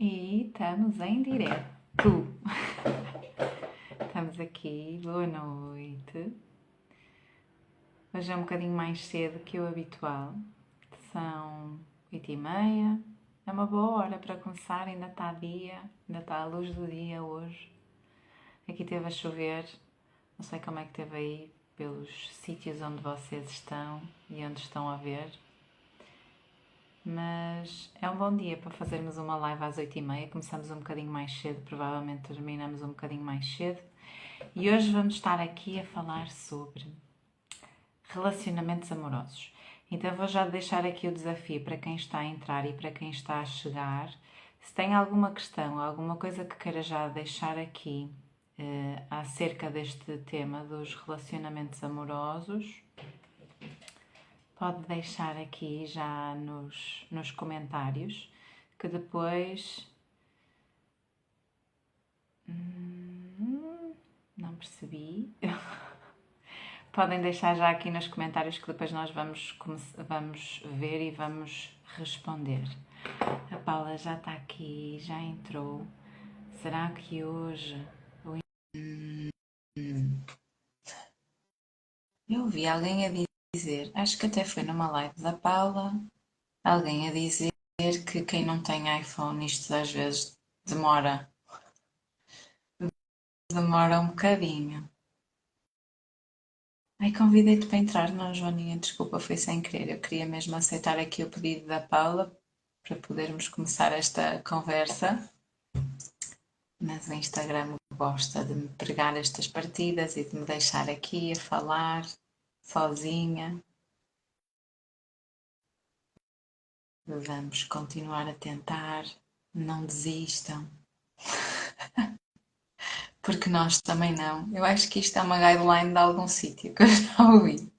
E estamos em direto. Estamos aqui, boa noite. Hoje é um bocadinho mais cedo que o habitual. São 8h30. É uma boa hora para começar, ainda está dia, ainda está a luz do dia hoje. Aqui teve a chover, não sei como é que teve aí pelos sítios onde vocês estão e onde estão a ver. Mas é um bom dia para fazermos uma live às 8h30. Começamos um bocadinho mais cedo, provavelmente terminamos um bocadinho mais cedo. E hoje vamos estar aqui a falar sobre relacionamentos amorosos. Então vou já deixar aqui o desafio para quem está a entrar e para quem está a chegar. Se tem alguma questão, alguma coisa que queira já deixar aqui acerca deste tema dos relacionamentos amorosos, pode deixar aqui já nos comentários, que depois... não percebi. Podem deixar já aqui nos comentários que depois nós vamos ver e vamos responder. A Paula já está aqui, já entrou. Será que hoje... Eu vi alguém a dizer, acho que até foi numa live da Paula, alguém a dizer que quem não tem iPhone, isto às vezes demora um bocadinho. Ai, convidei-te para entrar, não, Joaninha, desculpa, foi sem querer. Eu queria mesmo aceitar aqui o pedido da Paula para podermos começar esta conversa. Mas o Instagram gosta de me pregar estas partidas e de me deixar aqui a falar sozinha. Vamos continuar a tentar, não desistam. Porque nós também não. Eu acho que isto é uma guideline de algum sítio que eu já ouvi.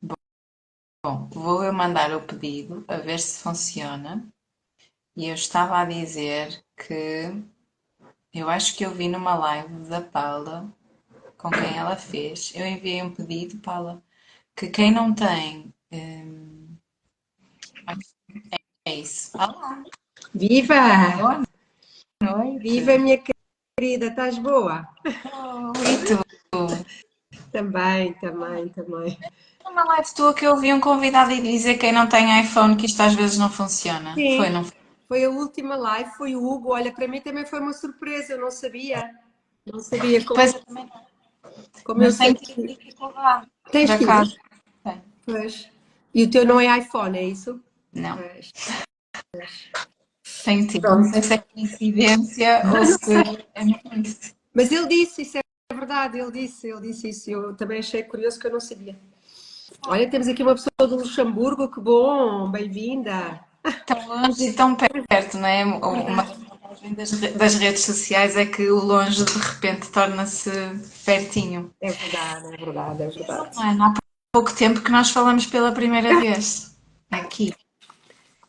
Bom, vou eu mandar o pedido a ver se funciona. E eu estava a dizer que eu acho que eu vi numa live da Paula com quem ela fez. Eu enviei um pedido, Paula, que quem não tem. É isso. Olá, Viva! boa noite. Viva, minha querida, estás boa? E tu? Também, também, também. Numa live tua que eu ouvi um convidado e dizer quem não tem iPhone que isto às vezes não funciona. Foi, Sim, não foi? foi a última live, foi o Hugo. Olha, para mim também foi uma surpresa, eu não sabia. Não sabia como, Pois eu também não. como eu Mas sei tenho tido que dificuldade, por tens tido. acaso. Tenho. Pois. E o teu não é iPhone, é isso? Não, Pois. tenho tido. Não Pronto. sei se é coincidência ou se é mesmo isso. Mas ele disse, isso é verdade, ele disse isso. Eu também achei curioso que eu não sabia. Olha, temos aqui uma pessoa do Luxemburgo, que bom, bem-vinda. Tão longe e tão perto, não é? Uma Verdade. das vantagens das redes sociais é que o longe de repente torna-se pertinho. É verdade, é verdade, é verdade. Não, há pouco tempo que nós falamos pela primeira vez aqui.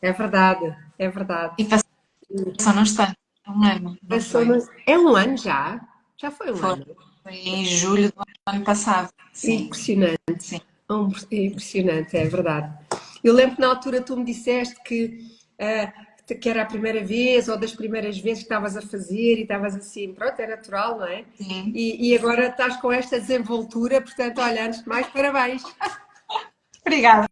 É verdade, é verdade. E passou num instante. Um ano, não Passou foi? É um ano já? Já foi um Foi, ano. foi em julho do ano passado. Sim, Impressionante. sim. É impressionante, é verdade. Eu lembro que na altura tu me disseste que era a primeira vez ou das primeiras vezes que estavas a fazer e estavas assim, pronto, é natural, não é? Sim. E agora estás com esta desenvoltura, portanto, olha, antes de mais, parabéns. Obrigada.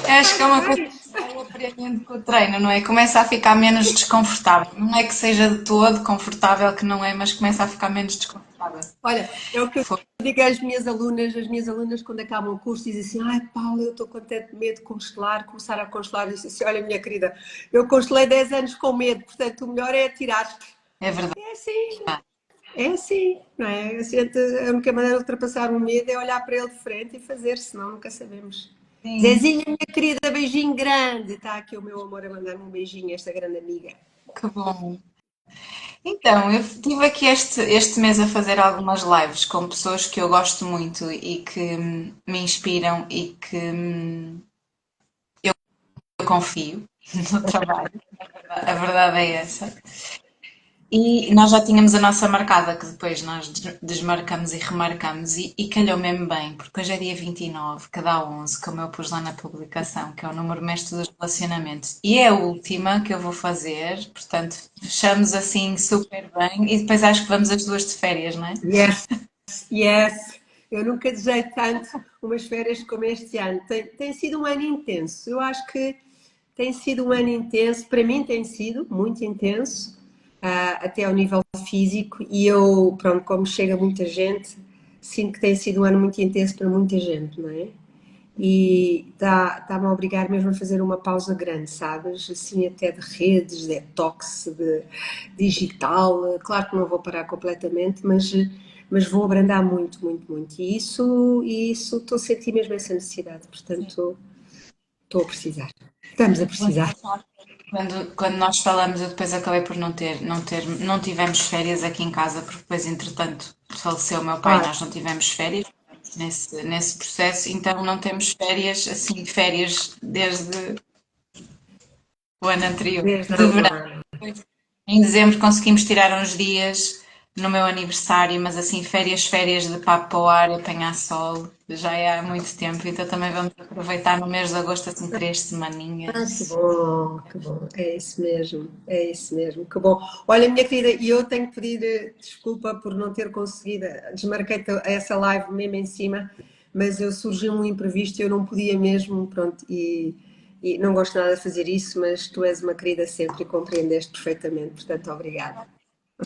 Acho que é uma coisa que Parabéns! se vai aprendendo com o treino, não é? Começa a ficar menos desconfortável. Não é que seja de todo confortável, que não é, mas começa a ficar menos desconfortável. Olha, é o que eu Foi. digo às minhas alunas quando acabam o curso dizem assim, ai Paula, eu estou com tanto medo de constelar, começar a constelar. Eu disse assim, olha minha querida, eu constelei 10 anos com medo, portanto o melhor é atirar. É verdade. É assim, não é? A única maneira de ultrapassar o medo é olhar para ele de frente e fazer, senão nunca sabemos. Sim, Zezinha, minha querida, beijinho grande. Está aqui o meu amor a mandar-me um beijinho, esta grande amiga. que bom. Então, eu estive aqui este mês a fazer algumas lives com pessoas que eu gosto muito e que me inspiram e que eu confio no trabalho. A verdade é essa. E nós já tínhamos a nossa marcada, que depois nós desmarcamos e remarcamos, e calhou mesmo bem, porque hoje é dia 29, que dá 11, como eu pus lá na publicação, que é o número mestre dos relacionamentos. E é a última que eu vou fazer, portanto, fechamos assim super bem, e depois acho que vamos as duas de férias, não é? Yes, yes. Eu nunca desejei tanto umas férias como este ano. Tem sido um ano intenso. Eu acho que tem sido um ano intenso. Para mim tem sido muito intenso, até ao nível físico. E eu, pronto, como chega muita gente, sinto que tem sido um ano muito intenso para muita gente, não é? E está-me a obrigar mesmo a fazer uma pausa grande, sabes? Assim, até de redes, detox, de digital. Claro que não vou parar completamente, mas vou abrandar muito, muito, muito. E isso estou a sentir mesmo essa necessidade, portanto, estou a precisar. Estamos a precisar. Quando nós falamos, eu depois acabei por não tivemos férias aqui em casa, porque depois, entretanto, faleceu o meu pai, Claro, nós não tivemos férias nesse processo, então não temos férias, assim, férias desde o ano anterior, desde há de um verão. ano. Em dezembro conseguimos tirar uns dias no meu aniversário, mas assim, férias de papo para o ar, apanhar sol, já é há muito tempo, então também vamos aproveitar no mês de agosto, assim, 3 semaninhas. Que bom, que bom. É isso mesmo, é isso mesmo, que bom. Olha, minha querida, e eu tenho que pedir desculpa por não ter conseguido, desmarquei essa live mesmo em cima, mas eu surgiu um imprevisto e eu não podia mesmo, pronto, e não gosto nada de fazer isso, mas tu és uma querida sempre e compreendeste perfeitamente, portanto, obrigada.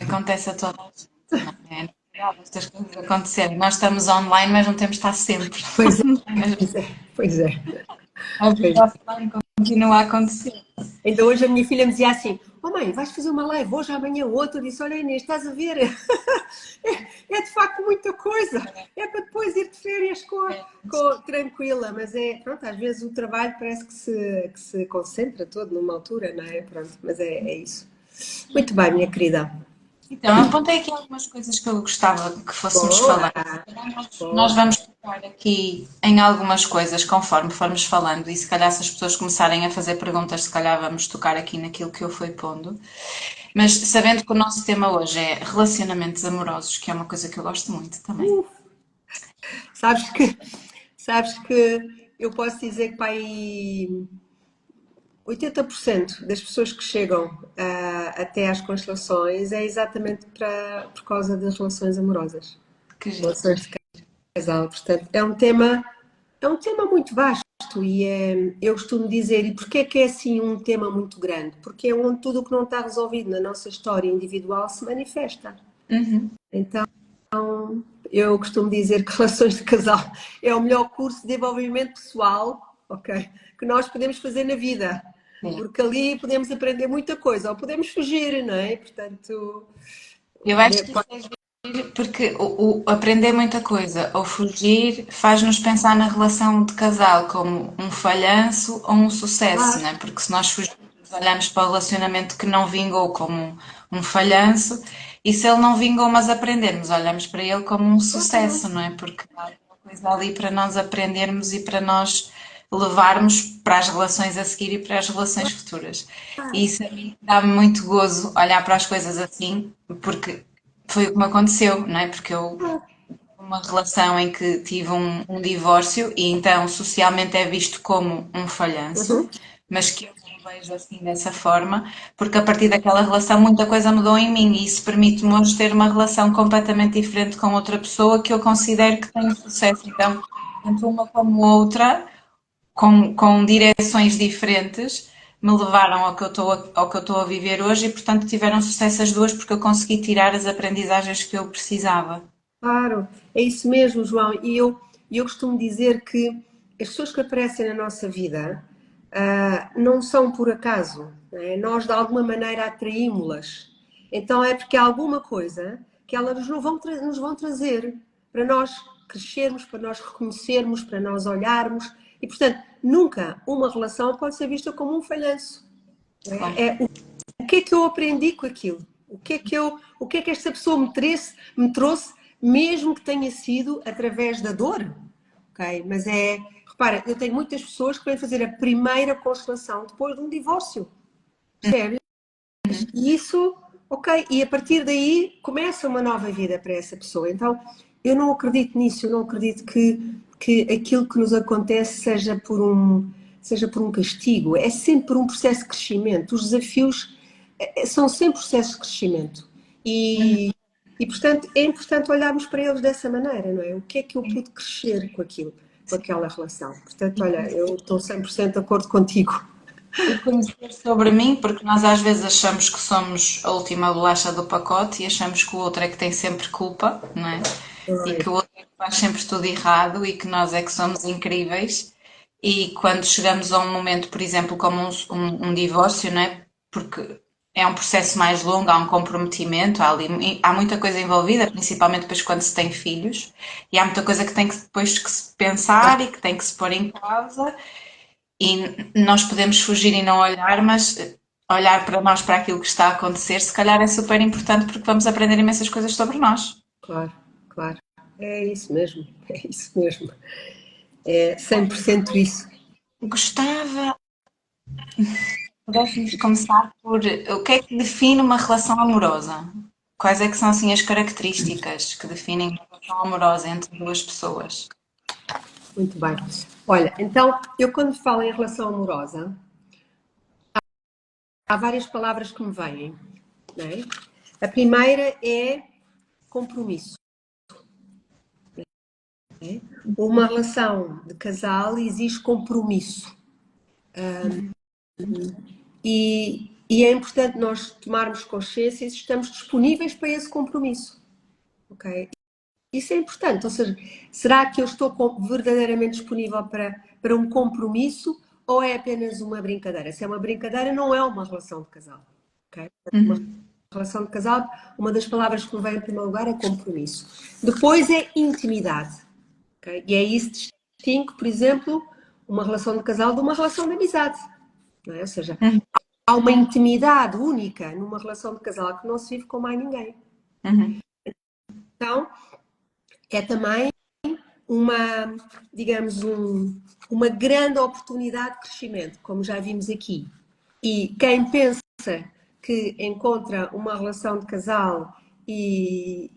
Acontece a toda a gente, não é? É natural estas coisas acontecerem. Nós estamos online, mas não temos de estar sempre. Pois é, Mas pois é, pois é. a Pois vida é. offline continua a acontecer. Ainda hoje a minha filha me dizia assim: Oh mãe, vais fazer uma live hoje, amanhã outra. Eu disse: Olha, Inês, estás a ver? É de facto muita coisa. É para depois ir de férias tranquila, mas é, pronto, às vezes o trabalho parece que se concentra todo numa altura, não é? Pronto, mas é isso. Muito bem, minha querida. Então, eu apontei aqui algumas coisas que eu gostava que fôssemos Boa, falando. Nós boa. vamos tocar aqui em algumas coisas conforme formos falando, e se calhar se as pessoas começarem a fazer perguntas, se calhar vamos tocar aqui naquilo que eu fui pondo. Mas sabendo que o nosso tema hoje é relacionamentos amorosos, que é uma coisa que eu gosto muito também. Sabes que, sabes que eu posso dizer que para aí 80% das pessoas que chegam até às constelações é exatamente por causa das relações amorosas, Que giro. relações de casal. Portanto, é um tema muito vasto e eu costumo dizer, e porquê que é assim um tema muito grande? Porque é onde tudo o que não está resolvido na nossa história individual se manifesta. Uhum. Então, eu costumo dizer que relações de casal é o melhor curso de desenvolvimento pessoal, ok, que nós podemos fazer na vida, Sim. porque ali podemos aprender muita coisa, ou podemos fugir, não é? Portanto, Eu acho que isso é giro porque o aprender muita coisa ou fugir faz-nos pensar na relação de casal como um falhanço ou um sucesso, claro, né? Porque se nós fugirmos, olhamos para o relacionamento que não vingou como um falhanço, e se ele não vingou, mas aprendermos, olhamos para ele como um sucesso, não é? Porque há alguma coisa ali para nós aprendermos e para nós levarmos para as relações a seguir e para as relações futuras. E isso a mim dá-me muito gozo olhar para as coisas assim, porque foi o que me aconteceu, não é? Porque eu uma relação em que tive um divórcio e então socialmente é visto como um falhanço, uhum, mas que eu não vejo assim dessa forma, porque a partir daquela relação muita coisa mudou em mim e isso permite-me hoje ter uma relação completamente diferente com outra pessoa que eu considero que tem sucesso. Então, tanto uma como outra com direções diferentes, me levaram ao que eu estou a viver hoje e, portanto, tiveram sucesso as duas porque eu consegui tirar as aprendizagens que eu precisava. claro, é isso mesmo, João. E eu costumo dizer que as pessoas que aparecem na nossa vida não são por acaso, não é? Nós de alguma maneira atraímos-las. Então é porque há alguma coisa que elas nos vão trazer para nós crescermos, para nós reconhecermos, para nós olharmos. E portanto, nunca uma relação pode ser vista como um falhanço. Não Bom, é? O que é que eu aprendi com aquilo? O que é que esta pessoa me trouxe, mesmo que tenha sido através da dor? Ok? Mas repara, eu tenho muitas pessoas que vêm fazer a primeira constelação depois de um divórcio. Percebes? E isso, ok, e a partir daí começa uma nova vida para essa pessoa. Então, eu não acredito nisso, eu não acredito que aquilo que nos acontece seja por um castigo, é sempre um processo de crescimento. Os desafios são sempre processos de crescimento. E, portanto, é importante olharmos para eles dessa maneira, não é? O que é que eu pude crescer com aquilo, com aquela relação? Portanto, olha, eu estou 100% de acordo contigo. E conhecer sobre mim, porque nós às vezes achamos que somos a última bolacha do pacote e achamos que o outro é que tem sempre culpa, não é? E que o outro é que faz sempre tudo errado e que nós é que somos incríveis. E quando chegamos a um momento, por exemplo, como um divórcio, não é? Porque é um processo mais longo, há um comprometimento, há muita coisa envolvida, principalmente depois quando se tem filhos, e há muita coisa que tem que depois que se pensar e que tem que se pôr em causa. E nós podemos fugir e não olhar, mas olhar para nós, para aquilo que está a acontecer, se calhar é super importante porque vamos aprender imensas coisas sobre nós. Claro, claro. É isso mesmo, é isso mesmo. É 100% isso. Gostava, pudéssemos começar por o que é que define uma relação amorosa? Quais é que são assim as características que definem uma relação amorosa entre duas pessoas? Muito bem. Olha, então, eu quando falo em relação amorosa, há várias palavras que me vêm, não é? A primeira é compromisso. Né? Uma relação de casal exige compromisso. E é importante nós tomarmos consciência se estamos disponíveis para esse compromisso. Ok? Isso é importante. Ou seja, será que eu estou verdadeiramente disponível para um compromisso ou é apenas uma brincadeira? Se é uma brincadeira, não é uma relação de casal. Okay? Uma relação de casal, uma das palavras que me vem em primeiro lugar é compromisso. Depois é intimidade. Okay? E é isso que distingue, por exemplo, uma relação de casal de uma relação de amizade. Não é? Ou seja, há uma intimidade única numa relação de casal que não se vive com mais ninguém. Então, é também uma, digamos, uma grande oportunidade de crescimento, como já vimos aqui. E quem pensa que encontra uma relação de casal e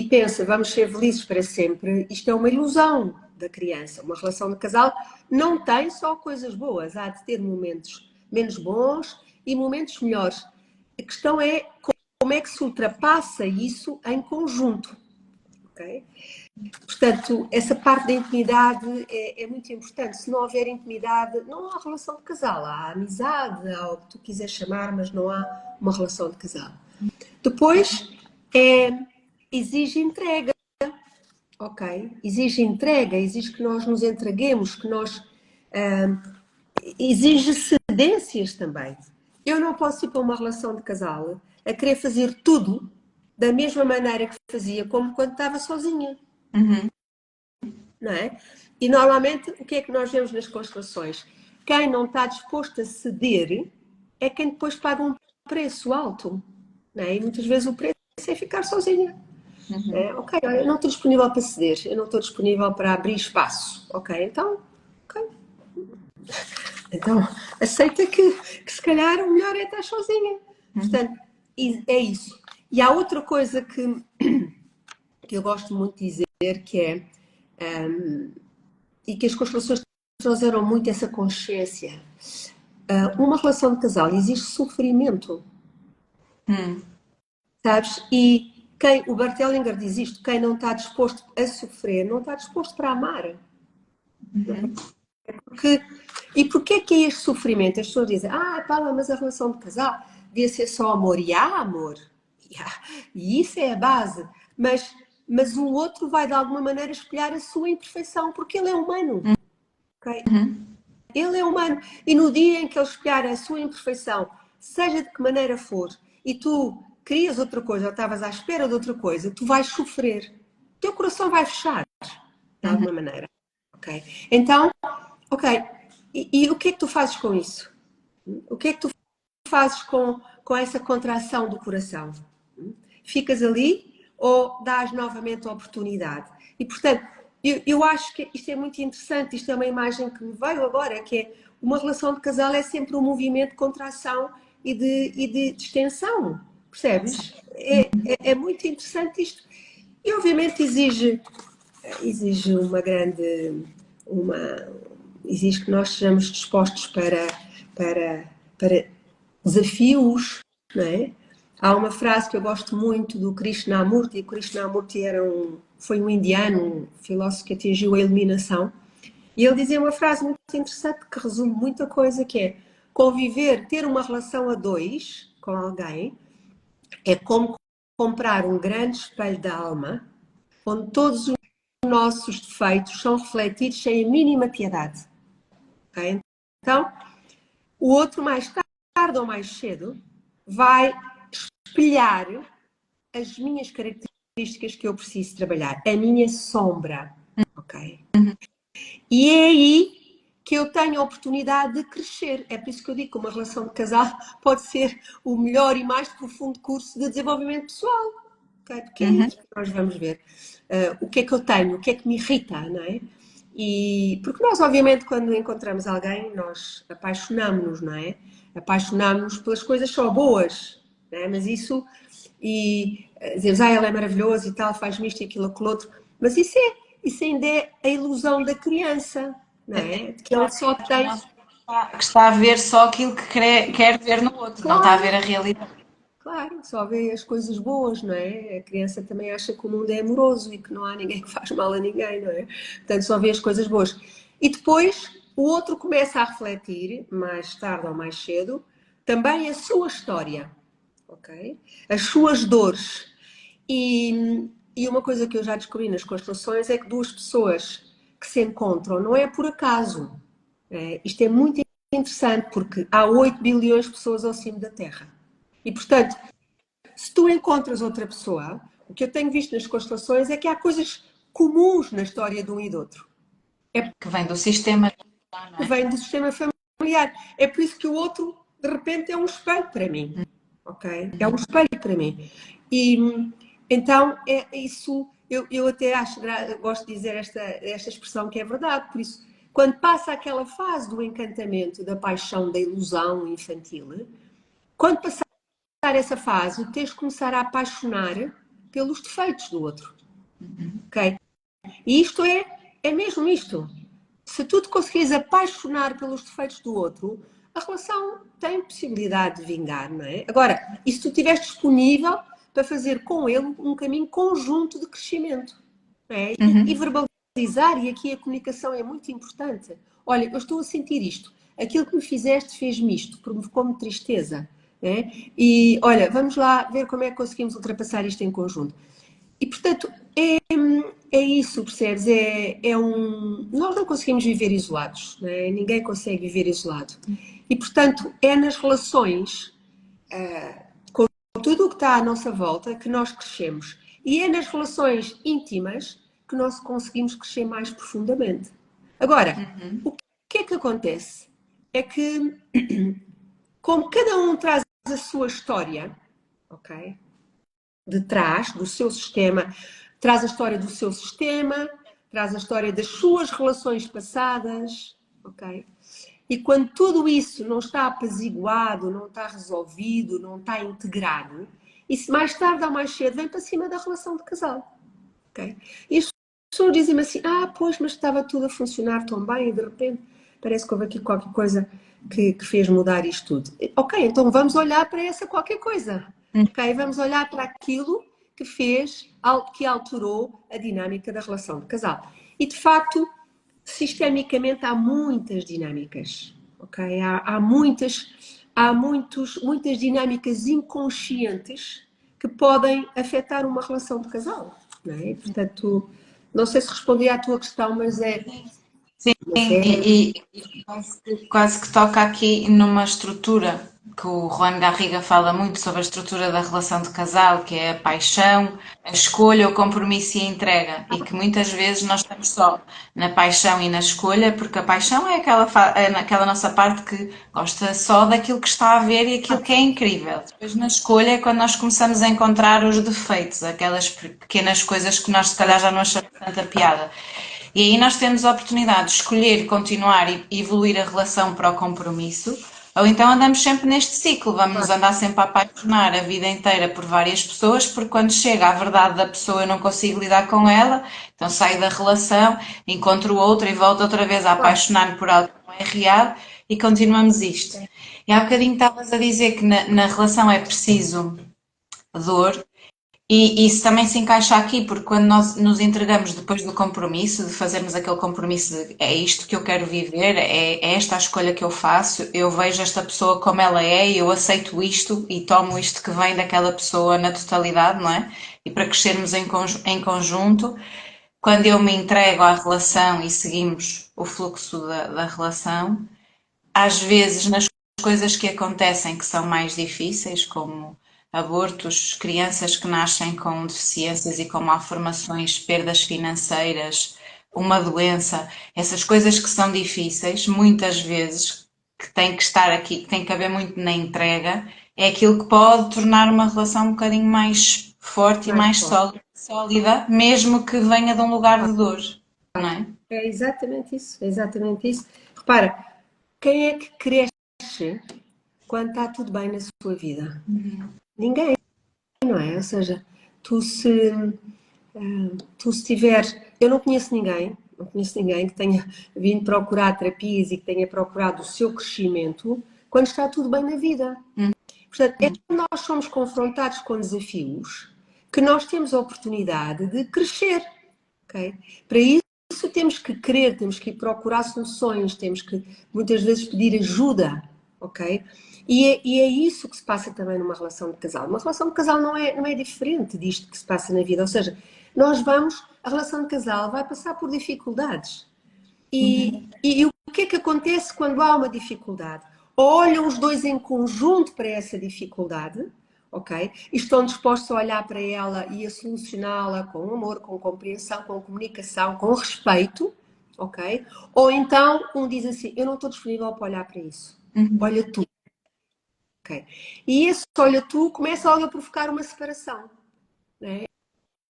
pensa vamos ser felizes para sempre, isto é uma ilusão da criança. Uma relação de casal não tem só coisas boas, há de ter momentos menos bons e momentos melhores. A questão é como é que se ultrapassa isso em conjunto. Okay? Portanto, essa parte da intimidade é muito importante. Se não houver intimidade, não há relação de casal. Há amizade, há o que tu quiseres chamar, mas não há uma relação de casal. Depois, exige entrega. Ok? Exige entrega, exige que nós nos entreguemos, que nós... exige cedências também. Eu não posso ir para uma relação de casal a querer fazer tudo da mesma maneira que fazia como quando estava sozinha. Não é? E normalmente o que é que nós vemos nas constelações? Quem não está disposto a ceder é quem depois paga um preço alto. Não é? E muitas vezes o preço é ficar sozinha. É, ok, eu não estou disponível para ceder, eu não estou disponível para abrir espaço. Ok, então, ok. Então aceita que se calhar o melhor é estar sozinha. Portanto, é isso. E há outra coisa que eu gosto muito de dizer, que é e que as constelações trouxeram muito essa consciência. Uma relação de casal exige sofrimento, sabes? E o Bert Hellinger diz isto, quem não está disposto a sofrer, não está disposto para amar. E porquê é que é este sofrimento? As pessoas dizem, Paula, mas a relação de casal devia ser só amor. E há amor. E isso é a base. Mas o outro vai de alguma maneira espelhar a sua imperfeição, porque ele é humano. Okay? Ele é humano. E no dia em que ele espelhar a sua imperfeição, seja de que maneira for, e tu querias outra coisa, ou estavas à espera de outra coisa, tu vais sofrer. O teu coração vai fechar, de alguma maneira. Ok? Então, ok. E o que é que tu fazes com isso? O que é que tu fazes com essa contração do coração? Ficas ali ou dás novamente a oportunidade? E, portanto, eu acho que isto é muito interessante, isto é uma imagem que me veio agora, que é uma relação de casal é sempre um movimento de contração e de extensão. percebes? É muito interessante isto. E obviamente exige uma grande, uma, exige que nós sejamos dispostos para desafios, não é? Há uma frase que eu gosto muito do Krishnamurti. Krishnamurti foi um indiano, um filósofo que atingiu a iluminação. E ele dizia uma frase muito interessante que resume muita coisa, que é conviver, ter uma relação a dois com alguém, é como comprar um grande espelho da alma, onde todos os nossos defeitos são refletidos sem a mínima piedade. Okay? Então, o outro, mais tarde ou mais cedo, vai espelhar as minhas características que eu preciso trabalhar, a minha sombra. Ok? E é aí que eu tenho a oportunidade de crescer. É por isso que eu digo que uma relação de casal pode ser o melhor e mais profundo curso de desenvolvimento pessoal. Okay? Porque é isso que nós vamos ver. O que é que eu tenho, o que é que me irrita, não é? E porque nós, obviamente, quando encontramos alguém, nós apaixonamos-nos, não é? Apaixonamos-nos pelas coisas só boas, não é? Mas isso, e dizemos, ele é maravilhoso e tal, faz-me isto e aquilo, aquilo outro, mas isso ainda é a ilusão da criança, não é? De que ele só tem. Que está a ver só aquilo que quer ver no outro, não está a ver Claro, a realidade. claro, só vê as coisas boas, não é? A criança também acha que o mundo é amoroso e que não há ninguém que faz mal a ninguém, não é? Portanto, só vê as coisas boas. E depois o outro começa a refletir, mais tarde ou mais cedo, também a sua história, ok? As suas dores. E uma coisa que eu já descobri nas constelações é que duas pessoas que se encontram não é por acaso. Isto é muito interessante porque há 8 bilhões de pessoas ao cimo da Terra. E, portanto, se tu encontras outra pessoa, o que eu tenho visto nas constelações é que há coisas comuns na história de um e do outro. Que vem do sistema, não Que é? vem do sistema familiar. É por isso que o outro, de repente, é um espelho para mim. Ok? É um espelho para mim. E então, é isso. Eu até acho, gosto de dizer esta expressão que é verdade. Por isso, quando passa aquela fase do encantamento, da paixão, da ilusão infantil, quando passar essa fase, tens de começar a apaixonar pelos defeitos do outro. Ok? E isto é mesmo isto. Se tu te conseguires apaixonar pelos defeitos do outro, a relação tem possibilidade de vingar, não é? Agora, e se tu estiveres disponível para fazer com ele um caminho conjunto de crescimento, não é? E verbalizar, e aqui a comunicação é muito importante. Olha, eu estou a sentir isto, aquilo que me fizeste fez-me isto, provocou-me tristeza, não é? E olha, vamos lá ver como é que conseguimos ultrapassar isto em conjunto. E portanto, é isso, percebes? Nós não conseguimos viver isolados, não é? Ninguém consegue viver isolado. E portanto, é nas relações, com tudo o que está à nossa volta, que nós crescemos. E é nas relações íntimas que nós conseguimos crescer mais profundamente. Agora, o que é que acontece? É que, como cada um traz a sua história, ok? De trás do seu sistema, traz a história do seu sistema, traz a história das suas relações passadas, ok? E quando tudo isso não está apaziguado, não está resolvido, não está integrado, isso mais tarde ou mais cedo vem para cima da relação de casal, ok? E as pessoas dizem-me assim, pois, mas estava tudo a funcionar tão bem e de repente parece que houve aqui qualquer coisa que fez mudar isto tudo. Ok, então vamos olhar para essa qualquer coisa. Ok, vamos olhar para aquilo que fez, que alterou a dinâmica da relação de casal. E de facto, sistemicamente há muitas dinâmicas, ok? Muitas dinâmicas inconscientes que podem afetar uma relação de casal, não é? Portanto, não sei se respondi à tua questão, mas é. Sim, Mas é e quase que toca aqui numa estrutura que o Juan Garriga fala muito sobre a estrutura da relação de casal, que é a paixão, a escolha, o compromisso e a entrega, e que muitas vezes nós estamos só na paixão e na escolha, porque a paixão é aquela nossa parte que gosta só daquilo que está a ver e aquilo que é incrível. Depois na escolha é quando nós começamos a encontrar os defeitos, aquelas pequenas coisas que nós se calhar já não achamos tanta piada. E aí nós temos a oportunidade de escolher continuar e evoluir a relação para o compromisso, Ou então andamos sempre neste ciclo, vamos nos Claro, andar sempre a apaixonar a vida inteira por várias pessoas, porque quando chega à verdade da pessoa eu não consigo lidar com ela, então saio da relação, encontro outra e volto outra vez a claro. apaixonar-me por algo que não é real e continuamos isto. E há bocadinho estavas a dizer que na relação é preciso dor, e isso também se encaixa aqui, porque quando nós nos entregamos depois do compromisso, de fazermos aquele compromisso de é isto que eu quero viver, é esta a escolha que eu faço, eu vejo esta pessoa como ela é, eu aceito isto e tomo isto que vem daquela pessoa na totalidade, não é? E para crescermos em conjunto, quando eu me entrego à relação e seguimos o fluxo da relação, às vezes nas coisas que acontecem que são mais difíceis, como abortos, crianças que nascem com deficiências e com malformações, perdas financeiras, uma doença, essas coisas que são difíceis, muitas vezes, que tem que estar aqui, que tem que haver muito na entrega, é aquilo que pode tornar uma relação um bocadinho mais forte e Mais mais forte. sólida, mesmo que venha de um lugar de dor, não é? É exatamente isso, é exatamente isso. Repara, quem é que cresce quando está tudo bem na sua vida? Ninguém, não é? Ou seja, tu se, tu se tiveres. Eu não conheço ninguém que tenha vindo procurar terapias e que tenha procurado o seu crescimento quando está tudo bem na vida. Portanto, é quando nós somos confrontados com desafios que nós temos a oportunidade de crescer, ok? Para isso temos que querer, temos que ir procurar soluções, temos que muitas vezes pedir ajuda, ok? E é isso que se passa também numa relação de casal. Uma relação de casal não é diferente disto que se passa na vida, ou seja, a relação de casal vai passar por dificuldades. E o que é que acontece quando há uma dificuldade? Olham os dois em conjunto para essa dificuldade, ok? E estão dispostos a olhar para ela e a solucioná-la com amor, com compreensão, com comunicação, com respeito, ok? Ou então um diz assim: eu não estou disponível para olhar para isso. Olha tu, ok? E esse olha tu começa logo a provocar uma separação, né?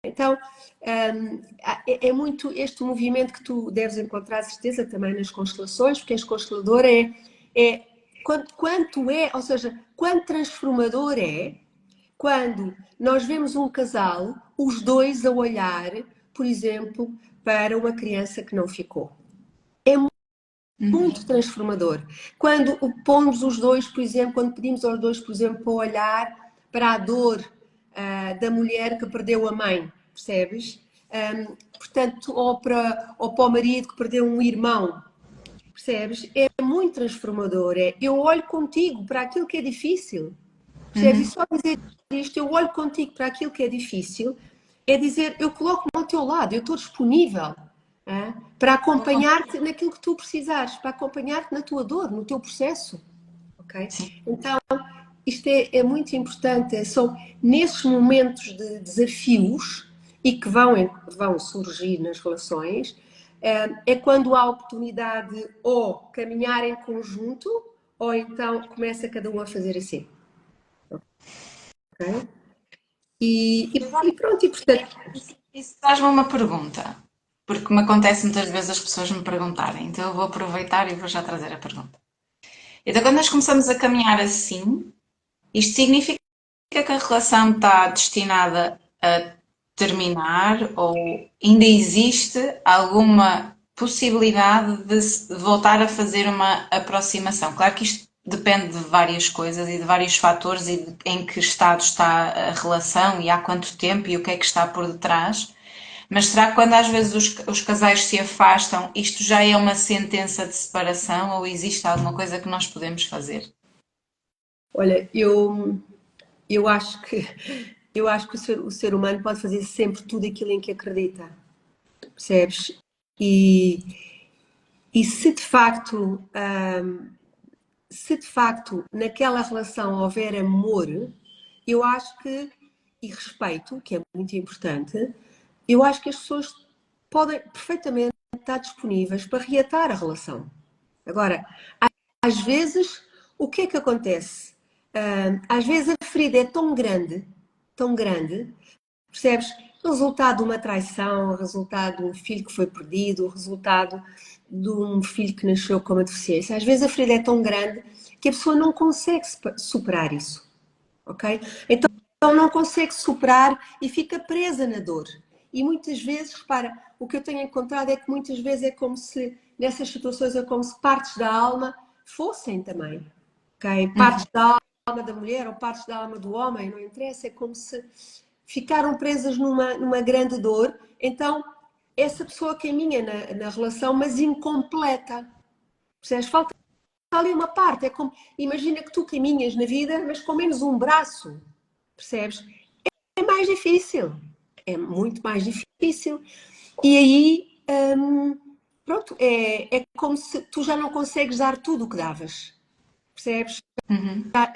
Então, é muito este movimento que tu deves encontrar, certeza, também nas constelações, porque este constelador é quanto é, ou seja, quanto transformador é quando nós vemos um casal, os dois a olhar, por exemplo, para uma criança que não ficou. É muito transformador. Quando pomos os dois, por exemplo, quando pedimos aos dois, por exemplo, para olhar para a dor da mulher que perdeu a mãe, percebes? Portanto, ou para o marido que perdeu um irmão, percebes? É muito transformador. Eu olho contigo para aquilo que é difícil, percebes? E só dizer isto, eu olho contigo para aquilo que é difícil, é dizer, eu coloco-me ao teu lado, eu estou disponível para acompanhar-te naquilo que tu precisares, para acompanhar-te na tua dor, no teu processo, ok? Sim. Então, isto é muito importante, são nesses momentos de desafios e que vão surgir nas relações, é quando há oportunidade de ou caminhar em conjunto ou então começa cada um a fazer assim, ok? E pronto, e portanto, Isso traz-me uma pergunta, porque me acontece muitas vezes as pessoas me perguntarem, então eu vou aproveitar e vou já trazer a pergunta. Então, quando nós começamos a caminhar assim, isto significa que a relação está destinada a terminar ou ainda existe alguma possibilidade de voltar a fazer uma aproximação? Claro que isto depende de várias coisas e de vários fatores e de em que estado está a relação e há quanto tempo e o que é que está por detrás. Mas será que quando às vezes os casais se afastam, isto já é uma sentença de separação ou existe alguma coisa que nós podemos fazer? olha, eu acho que o ser humano pode fazer sempre tudo aquilo em que acredita, percebes? E se de facto naquela relação houver amor, eu acho que, e respeito, que é muito importante, eu acho que as pessoas podem perfeitamente estar disponíveis para reatar a relação. Agora, às vezes, o que é que acontece? Às vezes a ferida é tão grande, percebes? O resultado de uma traição, o resultado de um filho que foi perdido, o resultado de um filho que nasceu com uma deficiência. Às vezes a ferida é tão grande que a pessoa não consegue superar isso, ok? Então não consegue superar e fica presa na dor. E muitas vezes, repara, o que eu tenho encontrado é que muitas vezes é como se, nessas situações, é como se partes da alma fossem também, ok? Partes da alma da mulher ou partes da alma do homem, não interessa, é como se ficaram presas numa grande dor. Então, essa pessoa caminha na relação, mas incompleta. Percebes? Falta ali uma parte. É como, imagina que tu caminhas na vida, mas com menos um braço. Percebes? É mais difícil. É muito mais difícil. E aí, pronto, é como se tu já não consegues dar tudo o que davas. Percebes?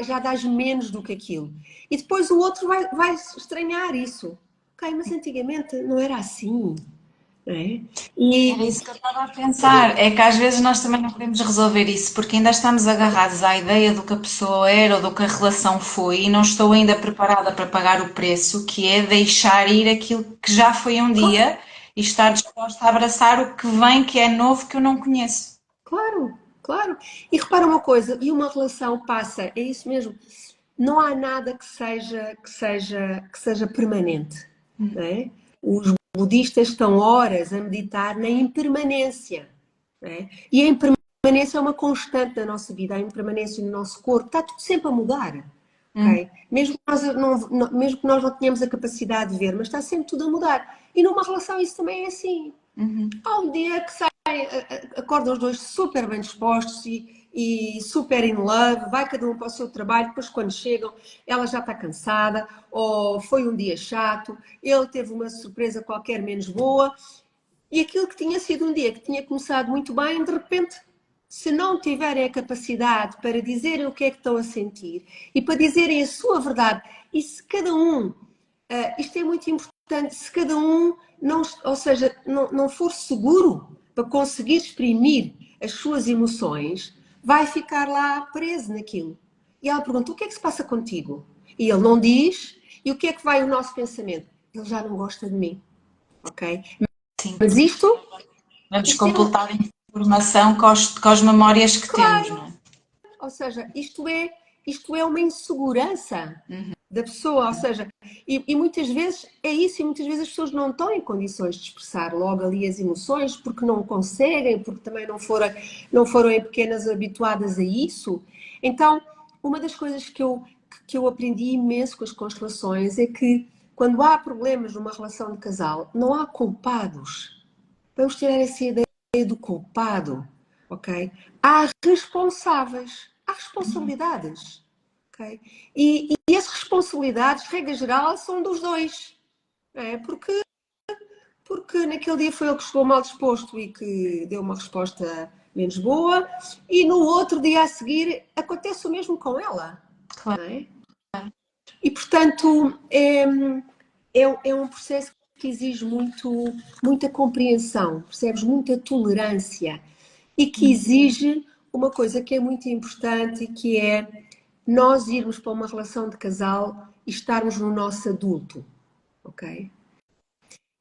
Já dás menos do que aquilo. E depois o outro vai estranhar isso. Ok, mas antigamente não era assim, não é? Era E isso que eu estava a pensar. É que às vezes nós também não podemos resolver isso porque ainda estamos agarrados à ideia do que a pessoa era ou do que a relação foi e não estou ainda preparada para pagar o preço, que é deixar ir aquilo que já foi um claro, dia e estar disposta a abraçar o que vem, que é novo, que eu não conheço. claro, claro. E repara uma coisa, e uma relação passa, é isso mesmo. Não há nada que seja permanente, não é? Os budistas estão horas a meditar na impermanência, não é? E a impermanência é uma constante da nossa vida, a impermanência no nosso corpo, está tudo sempre a mudar, ok? Mesmo que nós não tenhamos a capacidade de ver, mas está sempre tudo a mudar. E numa relação isso também é assim. Há um dia que acordam os dois super bem dispostos e super in love, vai cada um para o seu trabalho, depois quando chegam, ela já está cansada, ou foi um dia chato, ele teve uma surpresa qualquer menos boa, e aquilo que tinha sido um dia que tinha começado muito bem, de repente, se não tiverem a capacidade para dizerem o que é que estão a sentir e para dizerem a sua verdade, e se cada um, isto é muito importante, se cada um não, ou seja, não for seguro para conseguir exprimir as suas emoções, vai ficar lá preso naquilo. E ela pergunta: o que é que se passa contigo? E ele não diz, e o que é que vai o nosso pensamento? Ele já não gosta de mim, ok? Sim. Mas Vamos isto é um, completar a informação com as memórias que temos, não é? ou seja, isto é uma insegurança da pessoa, ou seja, e muitas vezes é isso, e muitas vezes as pessoas não estão em condições de expressar logo ali as emoções, porque não conseguem, porque também não foram em pequenas habituadas a isso. Então, uma das coisas que eu aprendi imenso com as constelações é que quando há problemas numa relação de casal, não há culpados. Vamos tirar essa ideia do culpado, ok? Há responsáveis, há responsabilidades, ok? E as responsabilidades, regra geral, são dos dois, não é? Porque naquele dia foi ele que chegou mal disposto e que deu uma resposta menos boa, e no outro dia a seguir acontece o mesmo com ela, Claro. não é? E portanto é um processo que exige muita compreensão, percebes? Muita tolerância e que exige uma coisa que é muito importante, que é nós irmos para uma relação de casal e estarmos no nosso adulto, ok?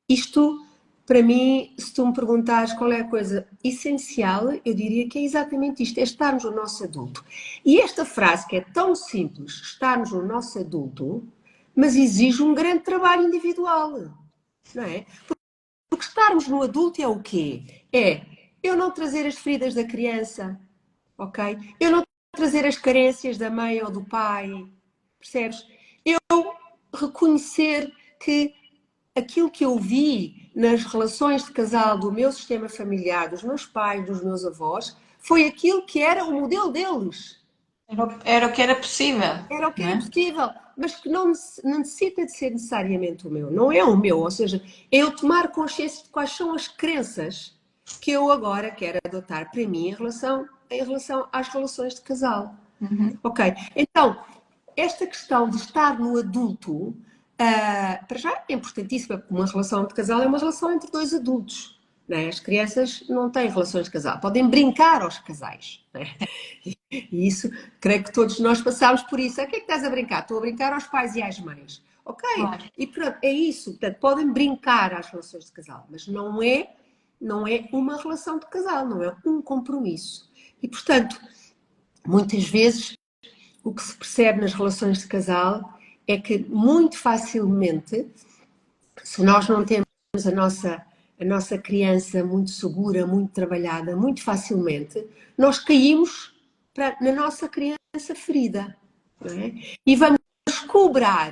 Isto, para mim, se tu me perguntares qual é a coisa essencial, eu diria que é exatamente isto, é estarmos no nosso adulto. E esta frase que é tão simples, estarmos no nosso adulto, mas exige um grande trabalho individual, não é? Porque estarmos no adulto é o quê? É eu não trazer as feridas da criança, ok? Eu não trazer as carências da mãe ou do pai, percebes? Eu reconhecer que aquilo que eu vi nas relações de casal do meu sistema familiar, dos meus pais, dos meus avós, foi aquilo que era o modelo deles. Era o que era possível, Era o que não era é? possível, mas que não necessita de ser necessariamente o meu. Não é o meu, ou seja, é eu tomar consciência de quais são as crenças que eu agora quero adotar para mim em relação às relações de casal. Ok, então, esta questão de estar no adulto, para já é importantíssima, porque uma relação de casal é uma relação entre dois adultos. Não é? As crianças não têm relações de casal, podem brincar aos casais. Não é? E isso, creio que todos nós passámos por isso. O que é que estás a brincar? Estou a brincar aos pais e às mães. Ok, Claro. e pronto, é isso. Portanto, podem brincar às relações de casal, mas não é uma relação de casal, não é um compromisso. E, portanto, Muitas vezes o que se percebe nas relações de casal é que muito facilmente, se nós não temos a nossa criança muito segura, muito trabalhada, muito facilmente, nós caímos na nossa criança ferida. Não é? E vamos cobrar,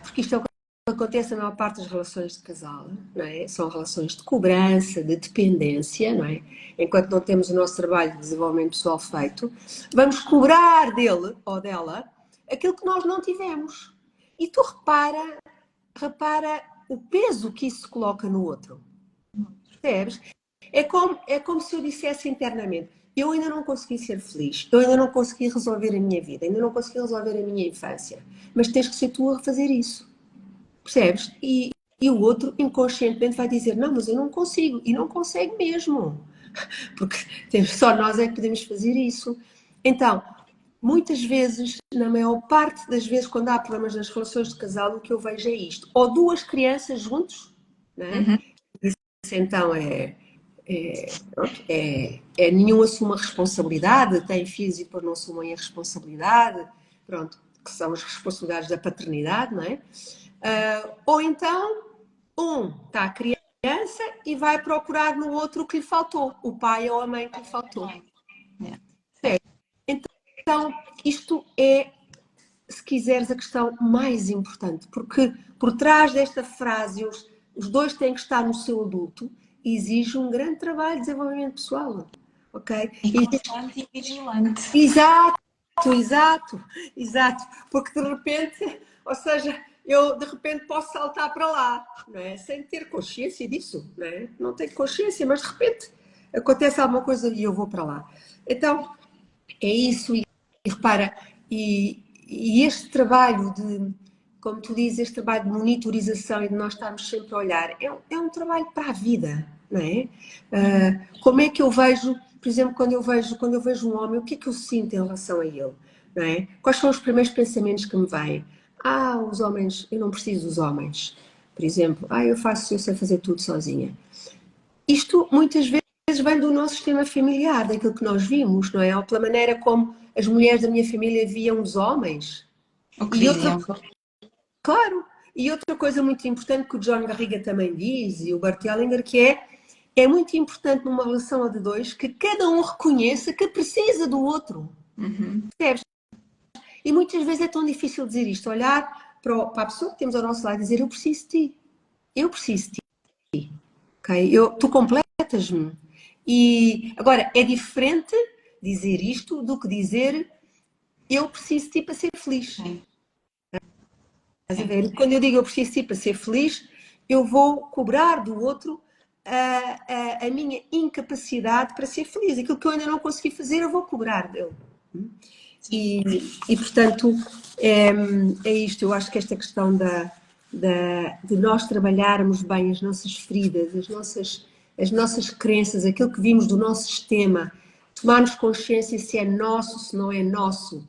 porque isto é o que acontece na maior parte das relações de casal, não é? São relações de cobrança, de dependência, não é? Enquanto não temos o nosso trabalho de desenvolvimento pessoal feito, vamos cobrar dele ou dela aquilo que nós não tivemos. E tu repara o peso que isso coloca no outro. Percebes? É como se eu dissesse internamente: eu ainda não consegui ser feliz, eu ainda não consegui resolver a minha vida, ainda não consegui resolver a minha infância, mas tens que ser tu a fazer isso. Percebes? E o outro inconscientemente vai dizer: não, mas eu não consigo. E não consegue mesmo. Porque só nós é que podemos fazer isso. Então, muitas vezes, na maior parte das vezes, quando há problemas nas relações de casal, o que eu vejo é isto: ou duas crianças juntos, né? Uhum. Isso então nenhum assume a responsabilidade, tem filhos e depois não assumem a responsabilidade, pronto, que são as responsabilidades da paternidade, não é? Ou então, um está a criança e vai procurar no outro o que lhe faltou, o pai ou a mãe que lhe faltou. Yeah. Então, isto é, se quiseres, a questão mais importante, porque por trás desta frase, os dois têm que estar no seu adulto, exige um grande trabalho de desenvolvimento pessoal. Ok? E constante e vigilante. Exato, exato, exato. Porque de repente, ou seja, eu de repente posso saltar para lá, não é? Sem ter consciência disso, não é? Não tenho consciência, mas de repente acontece alguma coisa e eu vou para lá. Então, é isso, e repara, e este trabalho de, como tu dizes, este trabalho de monitorização e de nós estarmos sempre a olhar, é um trabalho para a vida, não é? Como é que eu vejo, por exemplo, quando eu vejo um homem, o que é que eu sinto em relação a ele? Não é? Quais são os primeiros pensamentos que me vêm? Os homens, eu não preciso dos homens. Por exemplo, eu sei fazer tudo sozinha. Isto muitas vezes vem do nosso sistema familiar, daquilo que nós vimos, não é? Ou pela maneira como as mulheres da minha família viam os homens. O que E outra, diziam? claro, e outra coisa muito importante que o John Garriga também diz, e o Bert Hellinger, que é muito importante numa relação a de dois que cada um reconheça que precisa do outro. Uhum. Percebes? E muitas vezes é tão difícil dizer isto, olhar para a pessoa que temos ao nosso lado e dizer: eu preciso de ti, eu preciso de ti, ok? Tu completas-me. E agora, é diferente dizer isto do que dizer: eu preciso de ti para ser feliz. Sim. Estás a ver? Quando eu digo eu preciso de ti para ser feliz, eu vou cobrar do outro a minha incapacidade para ser feliz. Aquilo que eu ainda não consegui fazer, eu vou cobrar dele. E portanto, é isto. Eu acho que esta questão de nós trabalharmos bem as nossas feridas, as nossas crenças, aquilo que vimos do nosso sistema, tomarmos consciência se é nosso, se não é nosso,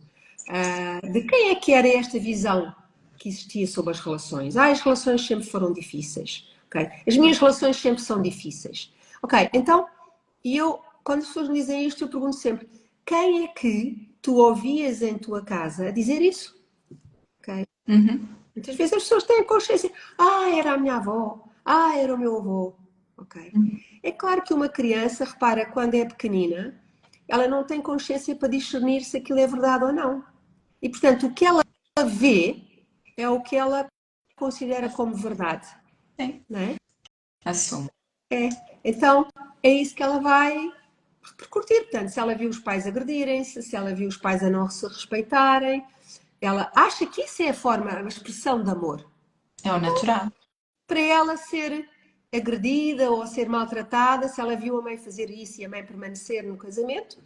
de quem é que era esta visão que existia sobre as relações. As relações sempre foram difíceis. Okay? As minhas relações sempre são difíceis. Ok, então, quando as pessoas me dizem isto, eu pergunto sempre: quem é que tu ouvias em tua casa a dizer isso? Okay? Uhum. Muitas vezes as pessoas têm consciência: era a minha avó, era o meu avô. Ok? É claro que uma criança, repara, quando é pequenina, ela não tem consciência para discernir se aquilo é verdade ou não. E, portanto, o que ela vê é o que ela considera como verdade. Sim. Não é? Assumo. Então, é isso que ela vai percutir. Portanto, se ela viu os pais agredirem-se, se ela viu os pais a não se respeitarem, ela acha que isso é a forma, a expressão de amor. É o natural. Para ela ser agredida ou ser maltratada, se ela viu a mãe fazer isso e a mãe permanecer no casamento,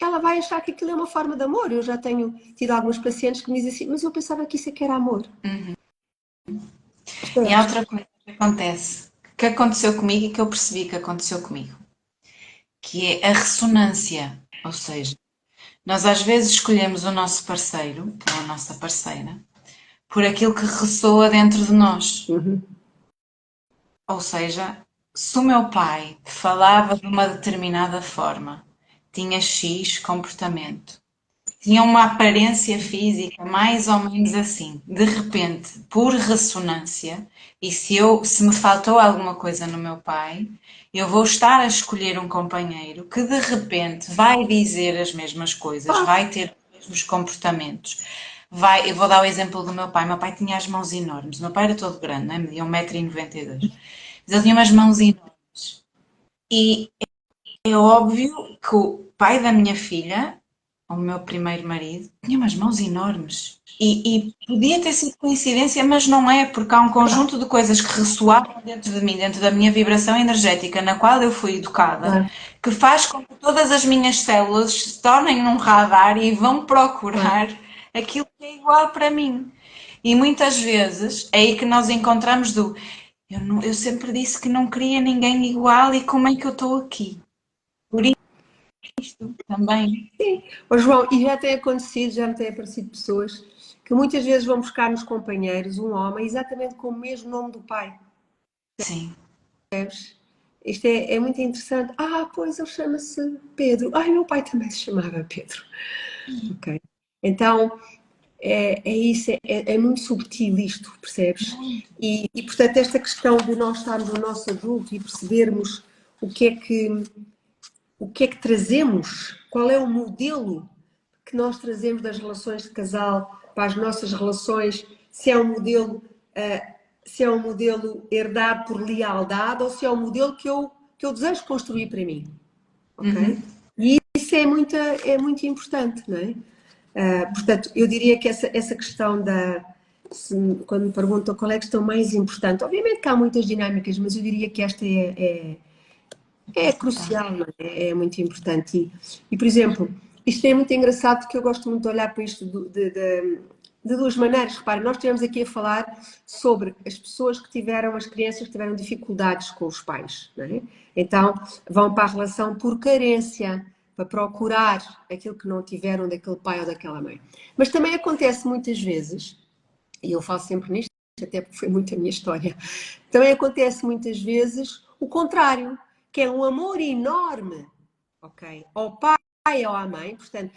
ela vai achar que aquilo é uma forma de amor. Eu já tenho tido alguns pacientes que me dizem assim: mas eu pensava que isso é que era amor. E há outra coisa que aconteceu comigo e que eu percebi que aconteceu comigo, que é a ressonância. Ou seja, nós às vezes escolhemos o nosso parceiro, ou a nossa parceira, por aquilo que ressoa dentro de nós. Uhum. Ou seja, se o meu pai falava de uma determinada forma, tinha X comportamento. Tinha uma aparência física mais ou menos assim. De repente, por ressonância, e se me faltou alguma coisa no meu pai, eu vou estar a escolher um companheiro que de repente vai dizer as mesmas coisas, Claro. vai ter os mesmos comportamentos. Eu vou dar o exemplo do meu pai. Meu pai tinha as mãos enormes. O meu pai era todo grande, né? Media 1,92 m. Mas ele tinha umas mãos enormes. E é óbvio que o pai da minha filha, o meu primeiro marido, tinha umas mãos enormes. E podia ter sido coincidência, mas não é, porque há um conjunto de coisas que ressoavam dentro de mim, dentro da minha vibração energética, na qual eu fui educada, Claro, que faz com que todas as minhas células se tornem um radar e vão claro. procurar aquilo que é igual para mim. E muitas vezes é aí que nós encontramos eu sempre disse que não queria ninguém igual e como é que eu estou aqui? Por isto também. Sim. Ô, João, e já tem acontecido, já me têm aparecido pessoas que muitas vezes vão buscar nos companheiros um homem exatamente com o mesmo nome do pai. Sim. Isto é muito interessante. Ah, pois ele chama-se Pedro. Ai, meu pai também se chamava Pedro. Ok. Então, é isso, é muito subtil isto, percebes? Portanto, esta questão de nós estarmos no nosso adulto e percebermos o que é que, o que é que trazemos, qual é o modelo que nós trazemos das relações de casal para as nossas relações, se é um modelo, se é um modelo herdado por lealdade ou se é um modelo que eu desejo construir para mim, ok? Uhum. E isso é muito importante, não é? Portanto, eu diria que essa questão quando me perguntam qual é a questão mais importante, obviamente que há muitas dinâmicas, mas eu diria que esta é crucial, não é? É muito importante. Por exemplo, isto é muito engraçado porque eu gosto muito de olhar para isto de duas maneiras. Repare, nós estivemos aqui a falar sobre as pessoas que tiveram, as crianças que tiveram dificuldades com os pais, não é? Então vão para a relação por carência, para procurar aquilo que não tiveram daquele pai ou daquela mãe. Mas também acontece muitas vezes, e eu falo sempre nisto, até porque foi muito a minha história, também acontece muitas vezes o contrário, que é um amor enorme, ok, ao pai ou à mãe, portanto,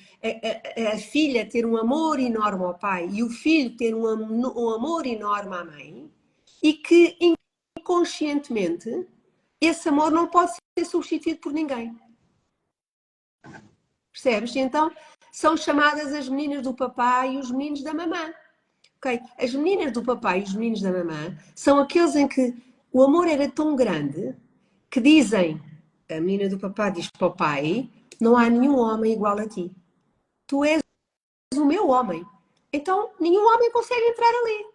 a filha ter um amor enorme ao pai e o filho ter um amor enorme à mãe, e que inconscientemente esse amor não pode ser substituído por ninguém. Percebes? E então são chamadas as meninas do papá e os meninos da mamã. Okay? As meninas do papá e os meninos da mamã são aqueles em que o amor era tão grande que dizem, a menina do papá diz para o pai, não há nenhum homem igual a ti. Tu és o meu homem. Então nenhum homem consegue entrar ali.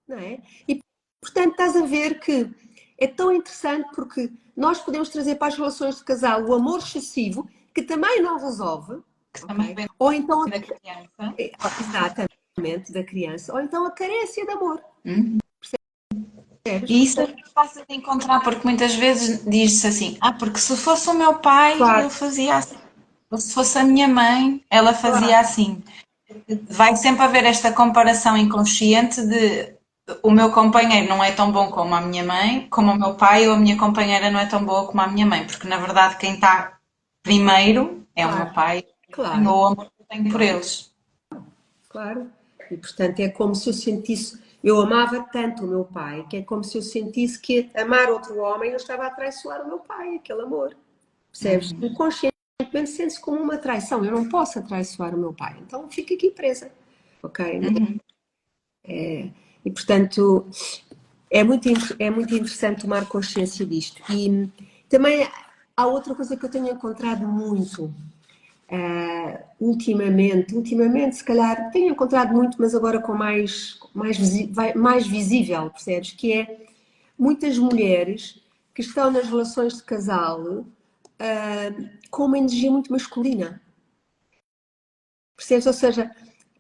Não é? E portanto estás a ver que é tão interessante porque nós podemos trazer para as relações de casal o amor excessivo, que também não resolve, Que também ok? vem Ou então, da criança. exatamente, da criança, ou então a carência de amor, Uhum. percebes? E isso é Portanto, muito fácil de encontrar, porque muitas vezes diz-se assim: porque se fosse o meu pai, ele claro, fazia assim. Ou se fosse a minha mãe, ela fazia claro, assim. Vai sempre haver esta comparação inconsciente de o meu companheiro não é tão bom como a minha mãe, como o meu pai, ou a minha companheira não é tão boa como a minha mãe, porque na verdade quem está primeiro é o meu claro, pai, claro, ou o amor que eu tenho por eles. claro. E portanto é como se eu sentisse, eu amava tanto o meu pai, que é como se eu sentisse que amar outro homem eu estava a traiçoar o meu pai, aquele amor. Percebes? Inconscientemente sente-se como uma traição. Eu não posso atraiçoar o meu pai. Então fico aqui presa. Ok? Uhum. E portanto é muito interessante tomar consciência disto. E também há outra coisa que eu tenho encontrado muito ultimamente, se calhar tenho encontrado muito, mas agora com mais visível, percebes? Que é muitas mulheres que estão nas relações de casal com uma energia muito masculina. Percebes? Ou seja,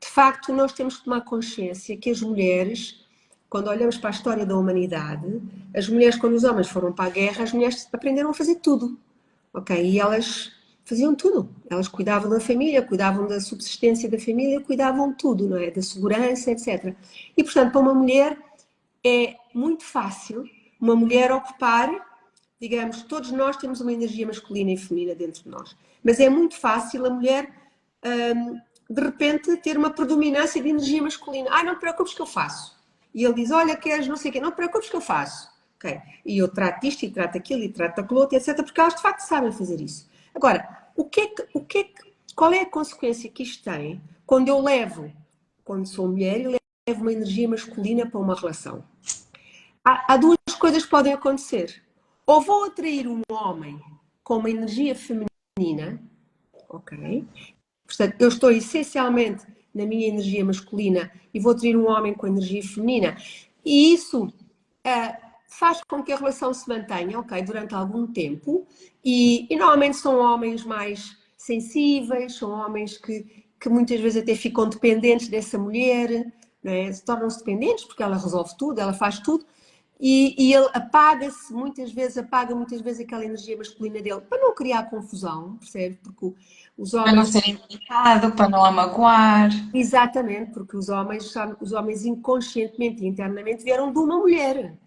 de facto, nós temos que tomar consciência que as mulheres, quando olhamos para a história da humanidade, as mulheres, quando os homens foram para a guerra, as mulheres aprenderam a fazer tudo, ok? E elas faziam tudo. Elas cuidavam da família, cuidavam da subsistência da família, cuidavam de tudo, não é? Da segurança, etc. Portanto, para uma mulher é muito fácil uma mulher ocupar digamos, todos nós temos uma energia masculina e feminina dentro de nós. Mas é muito fácil a mulher, de repente, ter uma predominância de energia masculina. Não te preocupes que eu faço. E ele diz, olha, queres não sei o quê, não te preocupes que eu faço. Okay. E eu trato isto e trato aquilo e trato aquilo outro, etc. Porque elas de facto sabem fazer isso. Agora, qual é a consequência que isto tem quando eu levo, quando sou mulher, e levo uma energia masculina para uma relação? Há duas coisas que podem acontecer. Ou vou atrair um homem com uma energia feminina, ok? Portanto, eu estou essencialmente na minha energia masculina e vou atrair um homem com energia feminina. E isso faz com que a relação se mantenha, ok, durante algum tempo. E normalmente são homens mais sensíveis, são homens que muitas vezes até ficam dependentes dessa mulher, não é? Tornam-se dependentes porque ela resolve tudo, ela faz tudo. E ele apaga muitas vezes aquela energia masculina dele para não criar confusão, percebe? Porque os Para não homens, ser indelicado, para não a magoar. exatamente, porque os homens inconscientemente e internamente vieram de uma mulher,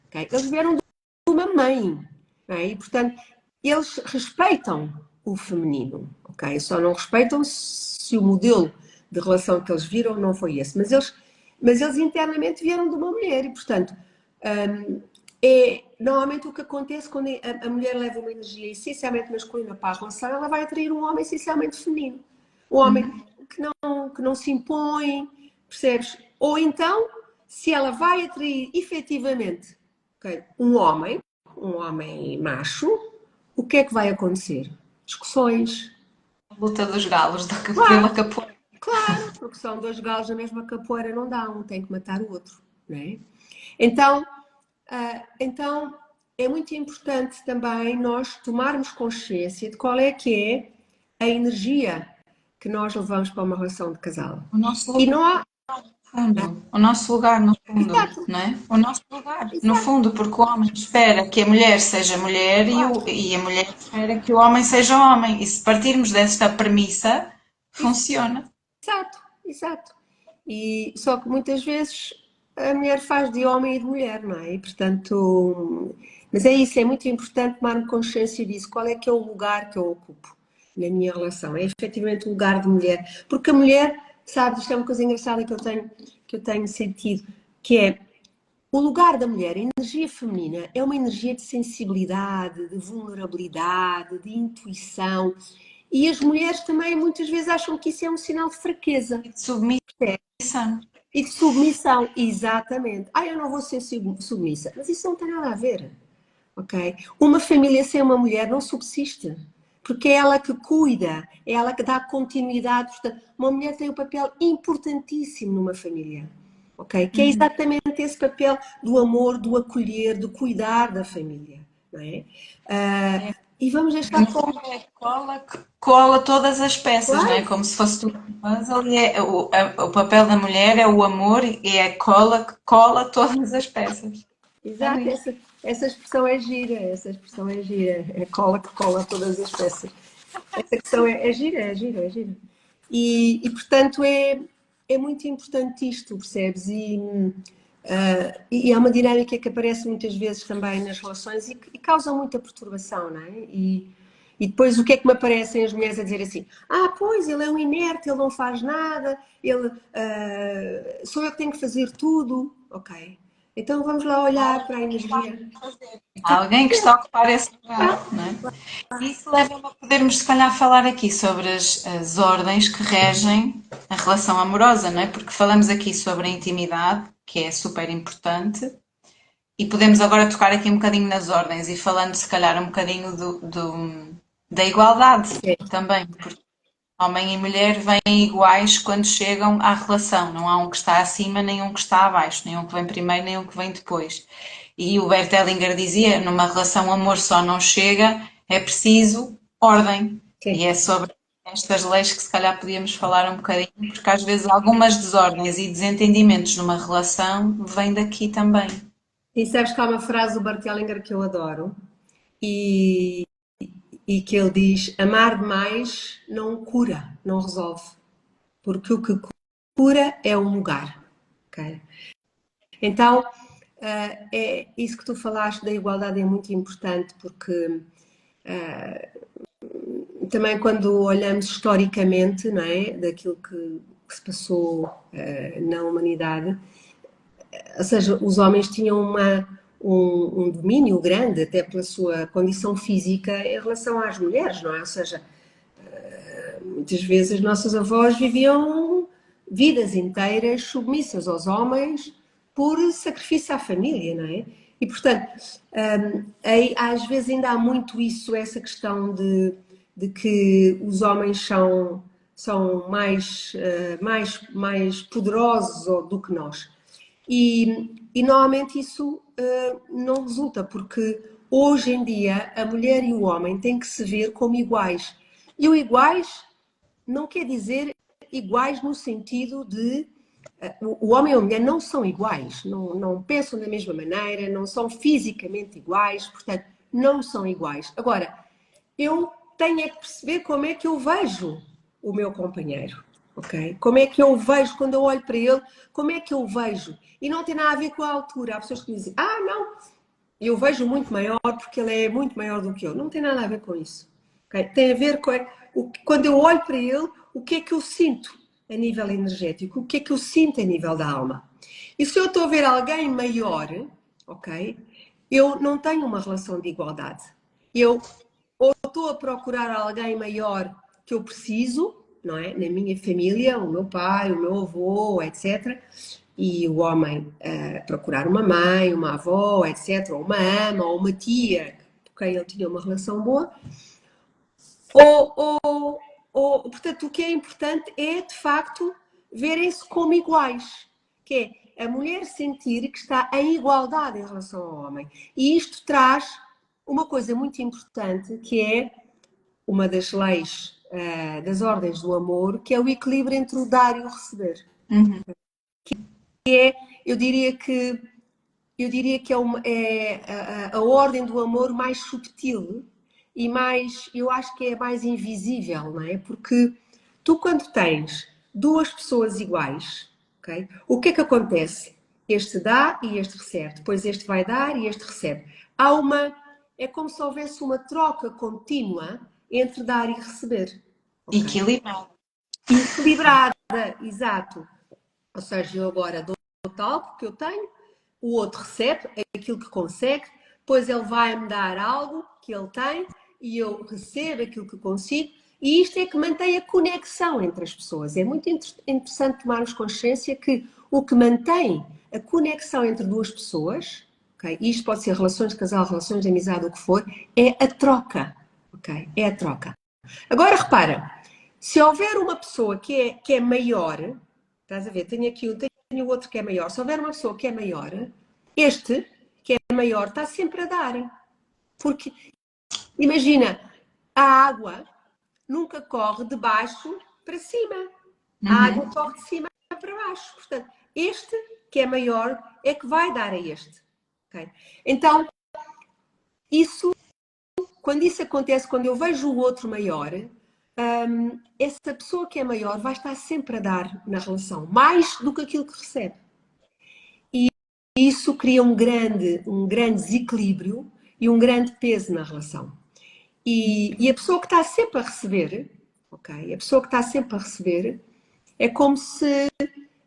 okay? Eles vieram de uma mãe, okay? E portanto eles respeitam o feminino, ok? Só não respeitam se o modelo de relação que eles viram não foi esse, mas eles internamente vieram de uma mulher e portanto normalmente o que acontece quando a mulher leva uma energia essencialmente masculina para a relação, ela vai atrair um homem essencialmente feminino. Um homem que não se impõe, percebes? Ou então, se ela vai atrair efetivamente, okay, um homem macho, o que é que vai acontecer? Discussões. A luta dos galos pela Claro, capoeira. claro, porque são dois galos na mesma capoeira, não dá, um tem que matar o outro, não é? Então, então, é muito importante também nós tomarmos consciência de qual é que é a energia que nós levamos para uma relação de casal. O nosso E lugar não há. no fundo. O nosso lugar no fundo, Exato, não é? O nosso lugar no exato, fundo, porque o homem espera que a mulher seja mulher e a mulher espera que o homem seja homem. E se partirmos desta premissa, funciona. exato, exato. E só que muitas vezes a mulher faz de homem e de mulher, não é? E portanto, mas é isso, é muito importante tomar consciência disso. Qual é que é o lugar que eu ocupo na minha relação? É efetivamente o lugar de mulher. Porque a mulher, sabe, isto é uma coisa engraçada que eu tenho sentido, que é o lugar da mulher, a energia feminina, é uma energia de sensibilidade, de vulnerabilidade, de intuição. E as mulheres também muitas vezes acham que isso é um sinal de fraqueza. Submissão. E de submissão, exatamente. Eu não vou ser submissa. Mas isso não tem nada a ver, ok? Uma família sem uma mulher não subsiste. Porque é ela que cuida, é ela que dá continuidade. Portanto, uma mulher tem um papel importantíssimo numa família, ok? Que é exatamente esse papel do amor, do acolher, do cuidar da família, não é? E vamos deixar No como... fundo é a cola que cola todas as peças, não é? Claro, Como se fosse tudo um puzzle e o papel da mulher é o amor e é a cola que cola todas as peças. É exato, lindo. essa expressão é gira, essa expressão é gira. É cola que cola todas as peças. Essa questão é gira, é gira, é gira. E portanto, é muito importante isto, percebes? E é uma dinâmica que aparece muitas vezes também nas relações e causa muita perturbação, não é? E depois o que é que me aparecem as mulheres a dizer assim? Pois, ele é um inerte, ele não faz nada, sou eu que tenho que fazer tudo. Ok. Então vamos lá olhar para a energia. Há alguém que está a ocupar esse lugar, não é? Isso leva-me a podermos, se calhar, falar aqui sobre as ordens que regem a relação amorosa, não é? Porque falamos aqui sobre a intimidade, que é super importante, e podemos agora tocar aqui um bocadinho nas ordens e falando, se calhar, um bocadinho da igualdade também, porque homem e mulher vêm iguais quando chegam à relação, não há um que está acima, nem um que está abaixo, nem um que vem primeiro, nem um que vem depois. E o Bert Hellinger dizia, numa relação amor só não chega, é preciso ordem. E Sim. é sobre estas leis que se calhar podíamos falar um bocadinho, porque às vezes algumas desordens e desentendimentos numa relação vêm daqui também. E sabes que há uma frase do Bart Hellinger que eu adoro e, e que ele diz: amar demais não cura, não resolve, porque o que cura é um lugar. Okay? Então, é isso que tu falaste da igualdade é muito importante porque também quando olhamos historicamente, não é, daquilo que se passou na humanidade, ou seja, os homens tinham um domínio grande até pela sua condição física em relação às mulheres, não é? Ou seja, muitas vezes as nossas avós viviam vidas inteiras submissas aos homens por sacrifício à família, não é? E, portanto, às vezes ainda há muito isso, essa questão de que os homens são mais poderosos do que nós. E normalmente isso não resulta, porque hoje em dia a mulher e o homem têm que se ver como iguais. E o iguais não quer dizer iguais no sentido de o homem e a mulher não são iguais, não pensam da mesma maneira, não são fisicamente iguais, portanto, não são iguais. Agora, eu tenho é que perceber como é que eu vejo o meu companheiro, ok? Como é que eu vejo, quando eu olho para ele, como é que eu vejo? E não tem nada a ver com a altura. Há pessoas que me dizem, não, eu vejo muito maior porque ele é muito maior do que eu. Não tem nada a ver com isso. Okay? Tem a ver com quando eu olho para ele, o que é que eu sinto a nível energético, o que é que eu sinto a nível da alma. E se eu estou a ver alguém maior, ok? Eu não tenho uma relação de igualdade. Eu ou estou a procurar alguém maior que eu preciso, não é? Na minha família, o meu pai, o meu avô, etc. E o homem procurar uma mãe, uma avó, etc. Ou uma ama, ou uma tia, com quem ele tinha uma relação boa. Portanto, o que é importante é, de facto, verem-se como iguais. Que é a mulher sentir que está em igualdade em relação ao homem. E isto traz uma coisa muito importante, que é uma das leis das ordens do amor, que é o equilíbrio entre o dar e o receber. Uhum. Eu diria que é a ordem do amor mais subtil e mais, eu acho que é mais invisível, não é? Porque tu quando tens duas pessoas iguais, ok? O que é que acontece? Este dá e este recebe, depois este vai dar e este recebe. É como se houvesse uma troca contínua entre dar e receber. Okay? Equilibrado. Equilibrada, exato. Ou seja, eu agora dou algo que eu tenho, o outro recebe aquilo que consegue, depois ele vai-me dar algo que ele tem e eu recebo aquilo que consigo. E isto é que mantém a conexão entre as pessoas. É muito interessante tomarmos consciência que o que mantém a conexão entre duas pessoas, okay? Isto pode ser relações de casal, relações de amizade, o que for, é a troca. Okay? É a troca. Agora repara, se houver uma pessoa que é maior, estás a ver, tenho outro que é maior, se houver uma pessoa que é maior, este que é maior está sempre a dar. Porque, imagina, a água nunca corre de baixo para cima. A água corre de cima para baixo. Portanto, este que é maior é que vai dar a este. Okay? Então, quando isso acontece, quando eu vejo o outro maior, essa pessoa que é maior vai estar sempre a dar na relação, mais do que aquilo que recebe. E isso cria um grande desequilíbrio e um grande peso na relação. E a pessoa que está sempre a receber, ok? A pessoa que está sempre a receber é como se,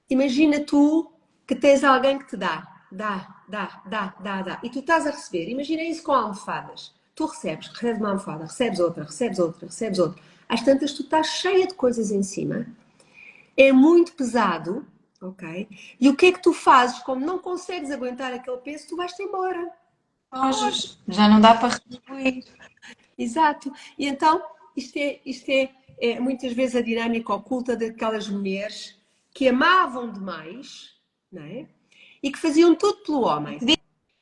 imagina tu que tens alguém que te dá, e tu estás a receber. Imagina isso com almofadas. Tu recebes uma almofada, recebes outra, recebes outra, recebes outra. Às tantas tu estás cheia de coisas em cima. É muito pesado, ok? E o que é que tu fazes? Como não consegues aguentar aquele peso, tu vais-te embora. Já não dá para retribuir. Exato. E então, isto é muitas vezes a dinâmica oculta daquelas mulheres que amavam demais, não é? E que faziam tudo pelo homem.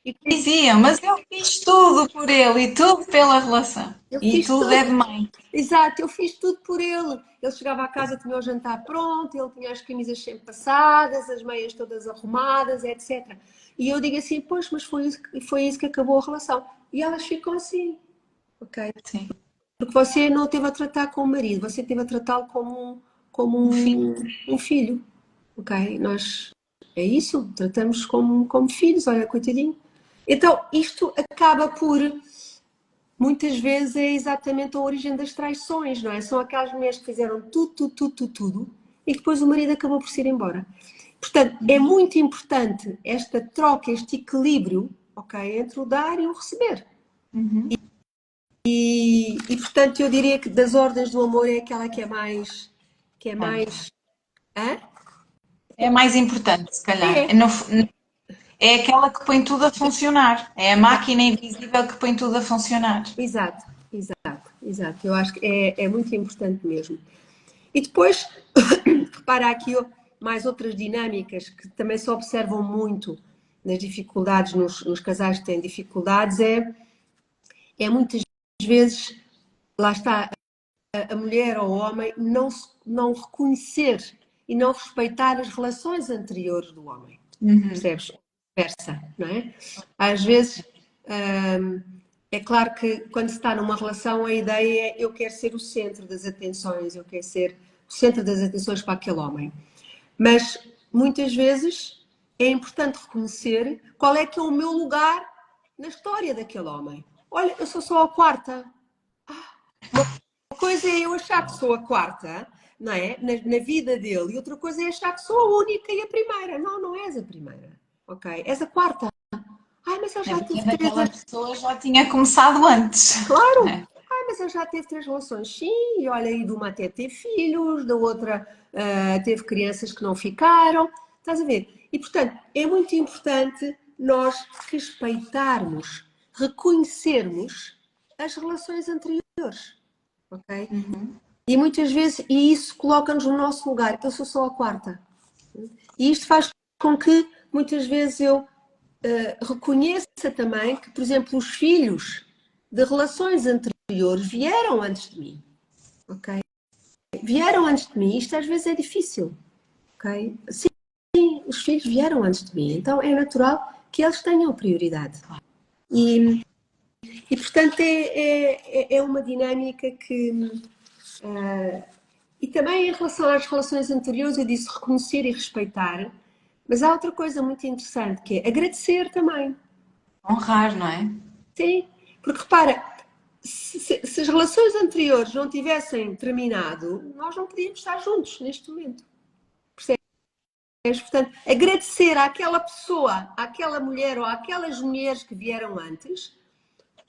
E que Diziam, mas eu fiz tudo por ele e tudo pela relação. eu E fiz tudo é tudo. demais. Exato, eu fiz tudo por ele. Ele chegava à casa, tinha o jantar pronto, ele tinha as camisas sempre passadas, as meias todas arrumadas, etc. E eu digo assim, pois, mas foi isso que acabou a relação. E elas ficam assim, ok? Sim. Porque você não teve a tratar como marido, você teve a tratá-lo como Um filho. um filho, ok? É isso, tratamos como filhos, olha, coitadinho. Então, isto acaba por, muitas vezes, é exatamente a origem das traições, não é? São aquelas mulheres que fizeram tudo, e depois o marido acabou por se ir embora. Portanto, é muito importante esta troca, este equilíbrio, ok, entre o dar e o receber. Portanto, eu diria que das ordens do amor é aquela que é mais, hã? É a mais importante, se calhar. É, É aquela que põe tudo a funcionar. É a máquina invisível que põe tudo a funcionar. exato. Eu acho que é muito importante mesmo. E depois, repara aqui mais outras dinâmicas que também se observam muito nas dificuldades, nos casais que têm dificuldades, é muitas vezes, lá está, a mulher ou o homem não reconhecer e não respeitar as relações anteriores do homem. Percebes? Versa, não é? Às vezes, é claro que quando se está numa relação, a ideia é eu quero ser o centro das atenções, eu quero ser o centro das atenções para aquele homem. Mas muitas vezes é importante reconhecer qual é que é o meu lugar na história daquele homem. Olha, eu sou só a quarta. Uma coisa é eu achar que sou a quarta, não é? Na vida dele, e outra coisa é achar que sou a única e a primeira. Não, não és a primeira, ok? És a quarta. Ai, mas ele A já vida teve três. daquela pessoa já tinha começado antes. Claro! Né? Ai, mas ele já teve três relações, sim, e olha, aí de uma até teve filhos, da outra teve crianças que não ficaram. Estás a ver? E portanto, é muito importante nós respeitarmos, reconhecermos as relações anteriores, ok? E muitas vezes, e isso coloca-nos no nosso lugar. Eu sou só a quarta. E isto faz com que muitas vezes eu reconheça também que, por exemplo, os filhos de relações anteriores vieram antes de mim. Ok? Vieram antes de mim. Isto às vezes é difícil. Ok? Sim, os filhos vieram antes de mim. Então é natural que eles tenham prioridade. E portanto, é uma dinâmica que. E também em relação às relações anteriores, eu disse reconhecer e respeitar, mas há outra coisa muito interessante que é agradecer também. Honrar, não é? Sim, porque repara, se as relações anteriores não tivessem terminado, nós não podíamos estar juntos neste momento. Percebes? Portanto, agradecer àquela pessoa, àquela mulher ou àquelas mulheres que vieram antes,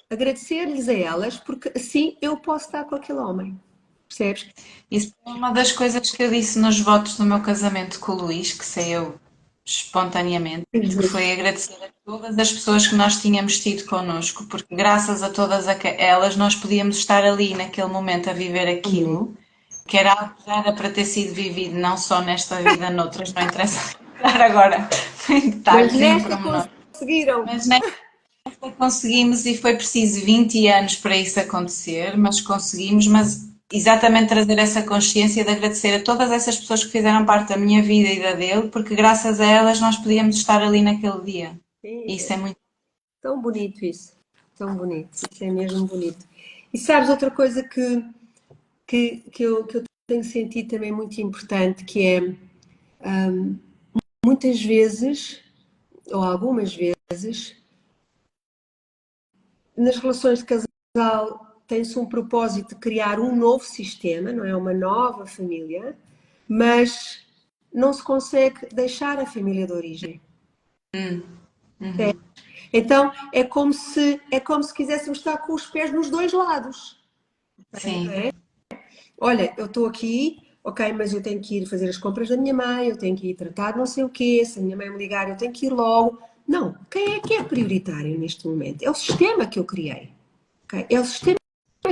agradecer-lhes a elas, porque assim eu posso estar com aquele homem. Percebes? Isso foi uma das coisas que eu disse nos votos do meu casamento com o Luís, que saiu espontaneamente, que foi agradecer a todas as pessoas que nós tínhamos tido connosco, porque graças a todas elas nós podíamos estar ali naquele momento a viver aquilo, que era algo que já era para ter sido vivido, não só nesta vida, noutras, não interessa entrar agora em Mas detalhes e em nesta pormenores. conseguiram. Mas conseguimos e foi preciso 20 anos para isso acontecer, mas conseguimos, mas exatamente trazer essa consciência de agradecer a todas essas pessoas que fizeram parte da minha vida e da dele, porque graças a elas nós podíamos estar ali naquele dia. E isso é muito. Tão bonito isso. Tão bonito. Isso é mesmo bonito. E sabes outra coisa que eu tenho sentido também muito importante, que é muitas vezes, ou algumas vezes, nas relações de casal tem-se um propósito de criar um novo sistema, não é? Uma nova família, mas não se consegue deixar a família de origem. Então é como se quiséssemos estar com os pés nos dois lados. Sim. Olha, eu estou aqui, ok, mas eu tenho que ir fazer as compras da minha mãe, eu tenho que ir tratar não sei o quê, se a minha mãe me ligar, eu tenho que ir logo. Não, quem é que é prioritário neste momento? É o sistema que eu criei. Okay? É o sistema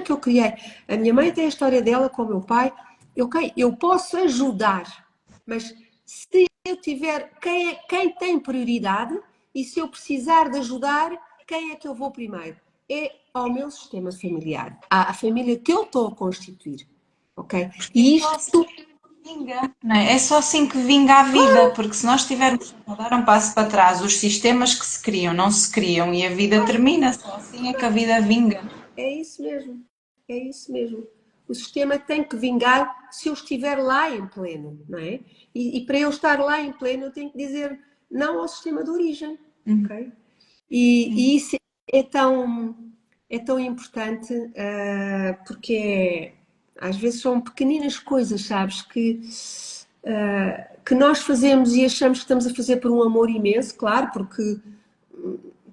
que eu criei. A minha mãe tem a história dela com o meu pai, ok, eu posso ajudar, mas se eu tiver, quem tem prioridade e se eu precisar de ajudar, quem é que eu vou primeiro? É ao meu sistema familiar, à família que eu estou a constituir. Ok? E isto, Vinga, não é? É só assim que vinga a vida, porque se nós tivermos a dar um passo para trás, os sistemas que se criam não se criam e a vida termina, só assim é que a vida vinga. é isso mesmo, é isso mesmo. O sistema tem que vingar se eu estiver lá em pleno, não é? E para eu estar lá em pleno, eu tenho que dizer não ao sistema de origem, ok? E isso é tão importante, porque às vezes são pequeninas coisas, sabes, que nós fazemos e achamos que estamos a fazer por um amor imenso, claro, porque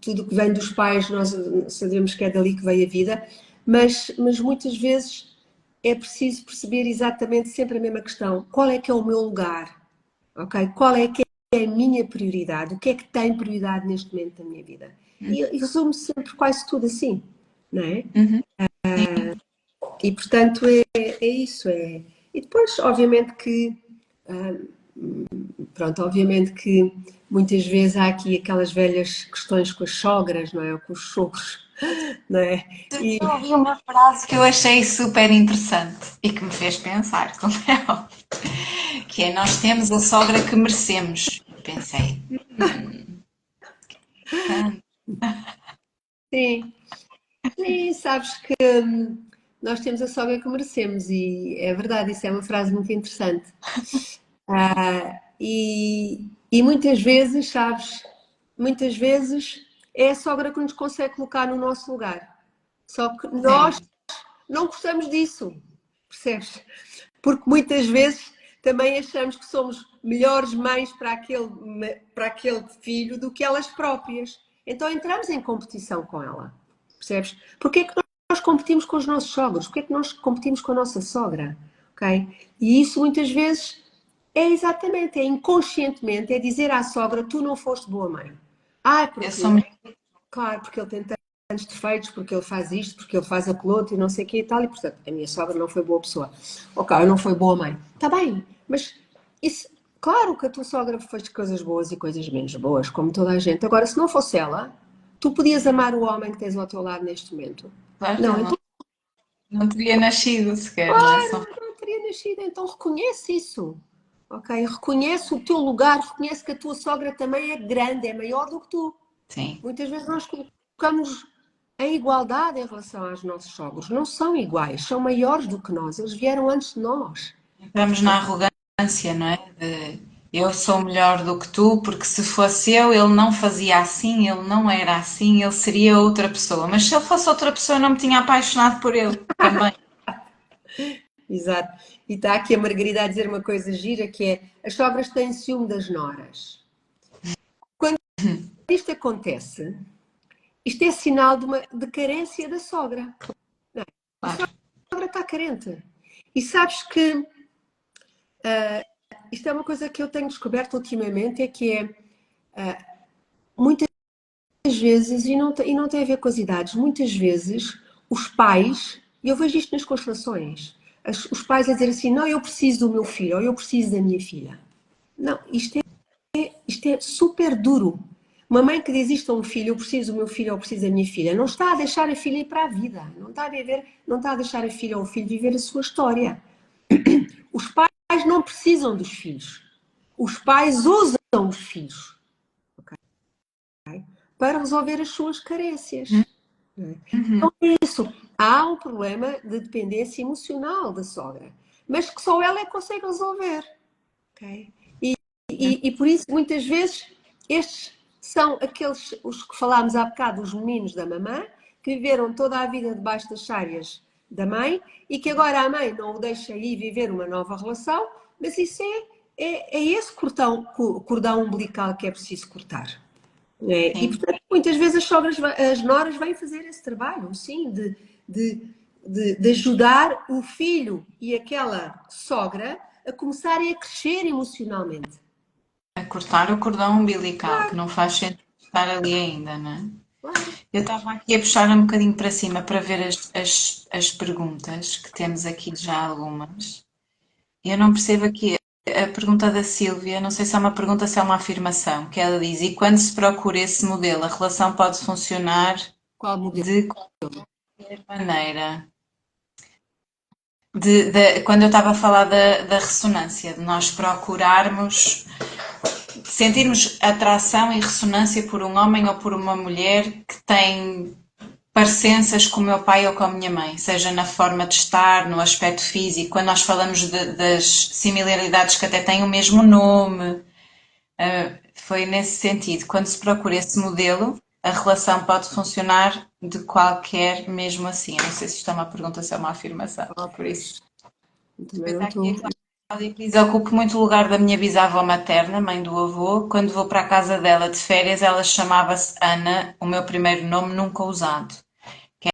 tudo que vem dos pais nós sabemos que é dali que veio a vida, mas muitas vezes é preciso perceber exatamente sempre a mesma questão: qual é que é o meu lugar? Ok? Qual é que é a minha prioridade? O que é que tem prioridade neste momento da minha vida? E resumo sempre quase tudo assim, não é? E portanto é isso. E depois, obviamente que pronto, obviamente que muitas vezes há aqui aquelas velhas questões com as sogras, não é? Ou com os sogros, não é? E Eu ouvi uma frase que eu achei super interessante e que me fez pensar, como é óbvio, que é: nós temos a sogra que merecemos. Eu pensei, "Interessante." sim, sim, sabes que nós temos a sogra que merecemos, e é verdade, isso é uma frase muito interessante. E muitas vezes, sabes, muitas vezes é a sogra que nos consegue colocar no nosso lugar. Só que nós Sim, não gostamos disso, percebes? Porque muitas vezes também achamos que somos melhores mães para aquele filho do que elas próprias. Então entramos em competição com ela, percebes? Porque é que nós competimos com os nossos sogros? Porque é que nós competimos com a nossa sogra? Ok? E isso muitas vezes é inconscientemente, é dizer à sogra: tu não foste boa mãe. Ah, eu sou porque, melhor. claro, porque ele tem tantos defeitos, porque ele faz isto, porque ele faz aquilo outro e não sei o que e tal, e portanto a minha sogra não foi boa pessoa. Ok, eu não foi boa mãe. Está bem, mas isso, claro que a tua sogra fez coisas boas e coisas menos boas, como toda a gente. Agora, se não fosse ela, tu podias amar o homem que tens ao teu lado neste momento. Claro que Não, ele então não teria nascido sequer, não é? Só... não teria nascido, então reconhece isso. Ok? Reconhece o teu lugar, reconhece que a tua sogra também é grande, é maior do que tu. Sim. Muitas vezes nós colocamos em igualdade em relação aos nossos sogros. Não são iguais, são maiores do que nós. Eles vieram antes de nós. Entramos na arrogância, não é? De eu sou melhor do que tu, porque se fosse eu, ele não fazia assim, ele não era assim, ele seria outra pessoa. Mas se ele fosse outra pessoa, eu não me tinha apaixonado por ele também. Exato. E está aqui a Margarida a dizer uma coisa gira, que é: as sogras têm ciúme das noras. Quando isto acontece, isto é sinal de carência da sogra. Não é? A Claro. sogra está carente. E sabes que isto é uma coisa que eu tenho descoberto ultimamente, é que muitas vezes, e não tem a ver com as idades, muitas vezes os pais, e eu vejo isto nas constelações, os pais a dizer assim: não, eu preciso do meu filho, ou eu preciso da minha filha. Não, isto é super duro. Uma mãe que diz isto a um filho: eu preciso do meu filho ou eu preciso da minha filha, não está a deixar a filha ir para a vida, não está a deixar a filha ou o filho viver a sua história. Os pais não precisam dos filhos. Os pais usam os filhos, okay, para resolver as suas carências. Então é isso. Há um problema de dependência emocional da sogra, mas que só ela é que consegue resolver. Okay? E por isso, muitas vezes, estes são aqueles, os que falámos há bocado, os meninos da mamã, que viveram toda a vida debaixo das sárias da mãe e que agora a mãe não o deixa ir viver uma nova relação, mas isso é esse cordão umbilical que é preciso cortar. E, Sim. portanto, muitas vezes as noras vêm fazer esse trabalho, sim, de, de ajudar o filho e aquela sogra a começarem a crescer emocionalmente. A cortar o cordão umbilical, que não faz sentido estar ali ainda, não é? Claro. Eu estava aqui a puxar um bocadinho para cima para ver as perguntas, que temos aqui já algumas. Eu não percebo aqui a pergunta da Sílvia, não sei se é uma pergunta, se é uma afirmação, que ela diz: e quando se procura esse modelo, a relação pode funcionar Qual modelo? de qualquer maneira? Quando eu estava a falar da ressonância, de nós procurarmos, sentirmos atração e ressonância por um homem ou por uma mulher que tem parecenças com o meu pai ou com a minha mãe, seja na forma de estar, no aspecto físico, quando nós falamos das similaridades que até têm o mesmo nome, foi nesse sentido. Quando se procura esse modelo, a relação pode funcionar de qualquer, mesmo assim. Eu não sei se isto é uma pergunta, se é uma afirmação, por isso. Também Depois não há aqui estou. a Cláudia que diz: ocupo muito o lugar da minha bisavó materna, mãe do avô. Quando vou para a casa dela de férias, ela chamava-se Ana, o meu primeiro nome nunca usado.